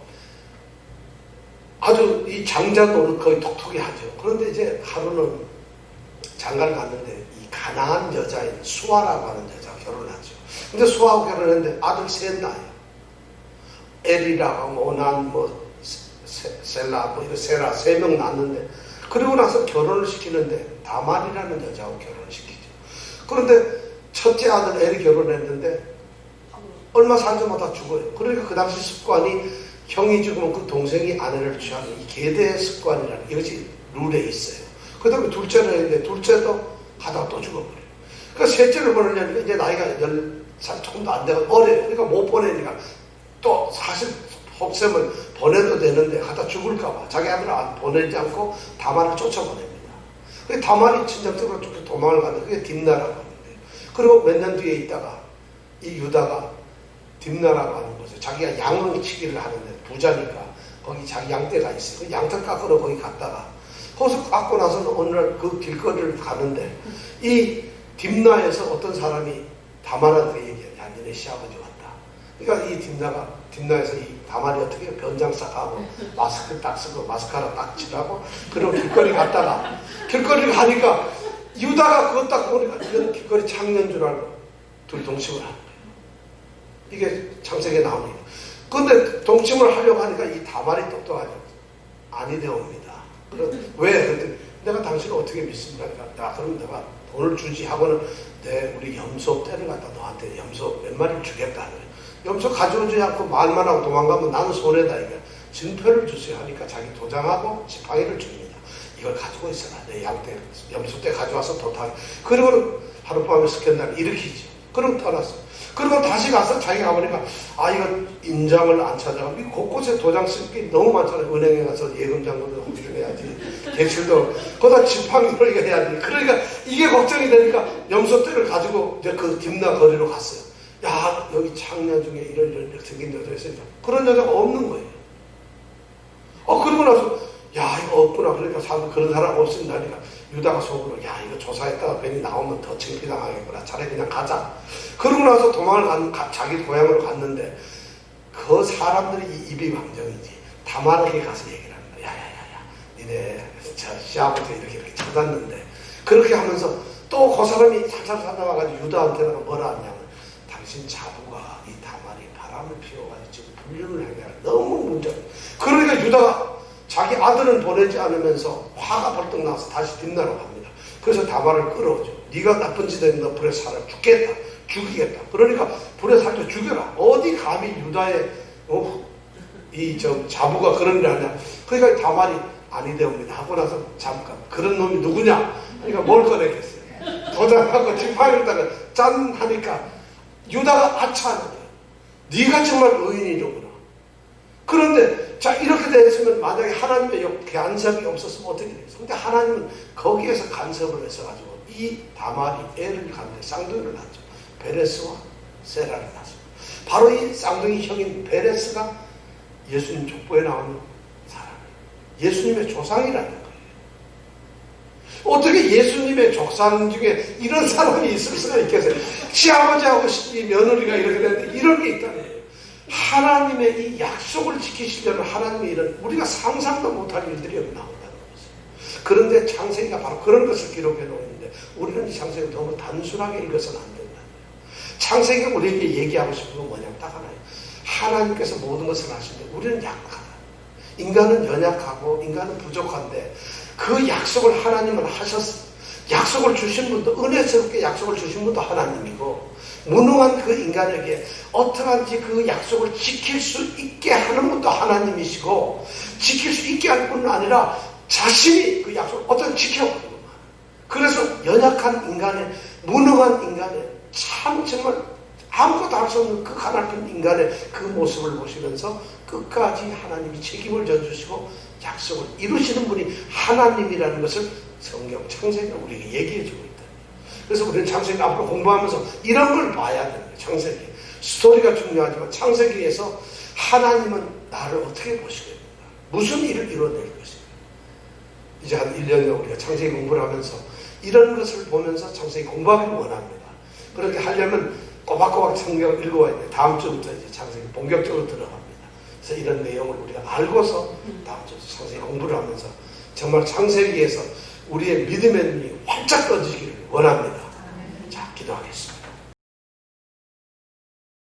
아주 이 장자 노릇 거의 톡톡히 하죠. 그런데 이제 하루는 장가를 갔는데 이 가나안 여자인 수아라고 하는 여자가 결혼하죠. 근데 수아하고 결혼했는데 아들 셋 낳아요. 엘이라고 오난 셀라 이거 세라 3명 낳았는데 그리고 나서 결혼을 시키는데 다말이라는 여자하고 결혼을 시키죠. 그런데 첫째 아들 엘이 결혼했는데 얼마 살자마자 죽어요. 그러니까 그 당시 습관이 형이 죽으면 그 동생이 아내를 취하는 이 계대 습관이라는 이것이 룰에 있어요. 그 다음에 둘째를 했는데 둘째도 하다가 또 죽어버려요. 그러니까 셋째를 보내려니까 이제 나이가 10살 조금도 안 되고 어려요. 그러니까 못 보내니까 또 사실 혹세면 보내도 되는데 하다 죽을까봐 자기 아들을 보내지 않고 다말을 쫓아보냅니다. 그 다말이 친정집으로 쭉 도망을 가는데 그게 딥나라고 하는데 그리고 몇 년 뒤에 있다가 이 유다가 딥나라고 하는 곳에 자기가 양치기를 하는데 부자니까 거기 자기 양떼가 있어요. 그 양털 깎으러 거기 갔다가 거기서 깎고 나서는 어느 날 그 길거리를 가는데 이 딥나에서 어떤 사람이 다말한테 얘기해요. 야 너네 시아버지 왔다. 그러니까 이 딥나에서 이 다말이 어떻게 변장 싹 하고 마스크 딱 쓰고 마스카라 딱 칠하고 그리고 길거리 갔다가 길거리를 가니까 유다가 그거 딱 보니까 이건 길거리 창녀인 줄 알고 둘이 동침을 하는 거예요. 이게 창세기에 나옵니다. 그런데 동침을 하려고 하니까 이 다말이 똑똑하죠. 아니 되옵니다. 왜? 근데 내가 당신을 어떻게 믿습니까? 야, 그럼 내가 돈을 주지 하고는 우리 염소 떼를 갖다 너한테 염소 몇 마리를 주겠다. 염소 가져오지 않고 말만 하고 도망가면 나는 손해다. 이게 증표를 주세요 하니까 자기 도장하고 지팡이를 줍니다. 이걸 가지고 있어라. 내 양떼, 염소 떼 가져와서 도탁. 그리고 하룻밤에 스캔들을 일으키죠. 그럼 떠났어. 그리고 다시 가서 자기가 가보니까 이거 인장을 안 찾아가고 곳곳에 도장 쓸 게 너무 많잖아요. 은행에 가서 예금장부도 호출해야지. 대출도 거기다 지팡이로 이거 해야지. 그러니까 이게 걱정이 되니까 염소떼를 가지고 이제 그 딥나 거리로 갔어요. 야 여기 창녀 중에 이런 생긴 여자 있으니까 그런 여자가 없는 거예요. 그러고 나서 야 이거 없구나. 그러니까 그런 사람 없습니다. 그러니까 유다가 속으로 야 이거 조사했다가 괜히 나오면 더 창피당하겠구나. 차라리 그냥 가자. 그러고 나서 도망을 자기 고향으로 갔는데 그 사람들이 입이 망정이지. 다말에게 가서 얘기를 하는 거야. 야야야야 니네 저 시아버지 이렇게 찾았는데 그렇게 하면서 또 그 사람이 살살 찾아와가지고 유다한테는 뭐라 하냐면 당신 자부가 이 다말이 바람을 피워가지고 지금 불륜을 하냐 너무 문제. 그러니까 유다가 자기 아들은 보내지 않으면서 화가 벌떡 나서 다시 뒷나라로 갑니다. 그래서 다말을 끌어오죠. 네가 나쁜 짓 했는데 너 불에 살아 죽겠다. 죽이겠다. 그러니까 불에 살려 죽여라. 어디 감히 유다의 자부가 그런 일 하냐. 그러니까 다말이 아니되옵니다 하고 나서 잠깐 그런 놈이 누구냐. 그러니까 뭘 꺼내겠어요. 도장하고 지팡이를 짠 하니까 유다가 아차하는 거예요. 네가 정말 의인이로구나. 그런데 자 이렇게 됐으면 만약에 하나님의 간섭이 없었으면 어떻게 되겠어요? 근데 하나님은 거기에서 간섭을 해서가지고 이 다말이 애를 갖는 쌍둥이를 낳죠. 베레스와 세라를 낳습니다. 바로 이 쌍둥이 형인 베레스가 예수님 족보에 나오는 사람이에요. 예수님의 조상이라는 거예요. 어떻게 예수님의 족상 중에 이런 사람이 있을 수가 있겠어요? 시아버지하고 며느리가 이렇게 되는데 이런 게 있다는 거예요. 하나님의 이 약속을 지키시려면 하나님의 이런 우리가 상상도 못할 일들이 여기 나온다는 것이에요. 그런데 창세기가 바로 그런 것을 기록해 놓는데 우리는 이 창세기를 너무 단순하게 읽어서는 안 된다는 거예요. 창세기가 우리에게 얘기하고 싶은 건 뭐냐면 딱 하나예요. 하나님께서 모든 것을 하시는데 우리는 약하다. 인간은 연약하고 인간은 부족한데 그 약속을 하나님은 하셨어요. 약속을 주신 분도 은혜스럽게 약속을 주신 분도 하나님이고 무능한 그 인간에게 어떠한지 그 약속을 지킬 수 있게 하는 분도 하나님이시고 지킬 수 있게 할 뿐만 아니라 자신이 그 약속을 어떤 지켜버리고 그래서 연약한 인간의 무능한 인간의 참 정말 아무것도 할 수 없는 그 가난한 인간의 그 모습을 보시면서 끝까지 하나님이 책임을 져주시고 약속을 이루시는 분이 하나님이라는 것을 성경 창세기가 우리에게 얘기해주고 있다. 그래서 우리는 창세기 앞으로 공부하면서 이런 걸 봐야 되는 거예요. 창세기. 스토리가 중요하지만 창세기에서 하나님은 나를 어떻게 보시겠는가? 무슨 일을 이뤄낼 것인가? 이제 한 1년에 우리가 창세기 공부를 하면서 이런 것을 보면서 창세기 공부하기를 원합니다. 그렇게 하려면 꼬박꼬박 성경을 읽어야 돼요. 다음 주부터 이제 창세기 본격적으로 들어갑니다. 그래서 이런 내용을 우리가 알고서 다음 주부터 창세기 공부를 하면서 정말 창세기에서 우리의 믿음의 눈이 활짝 떠지기를 원합니다.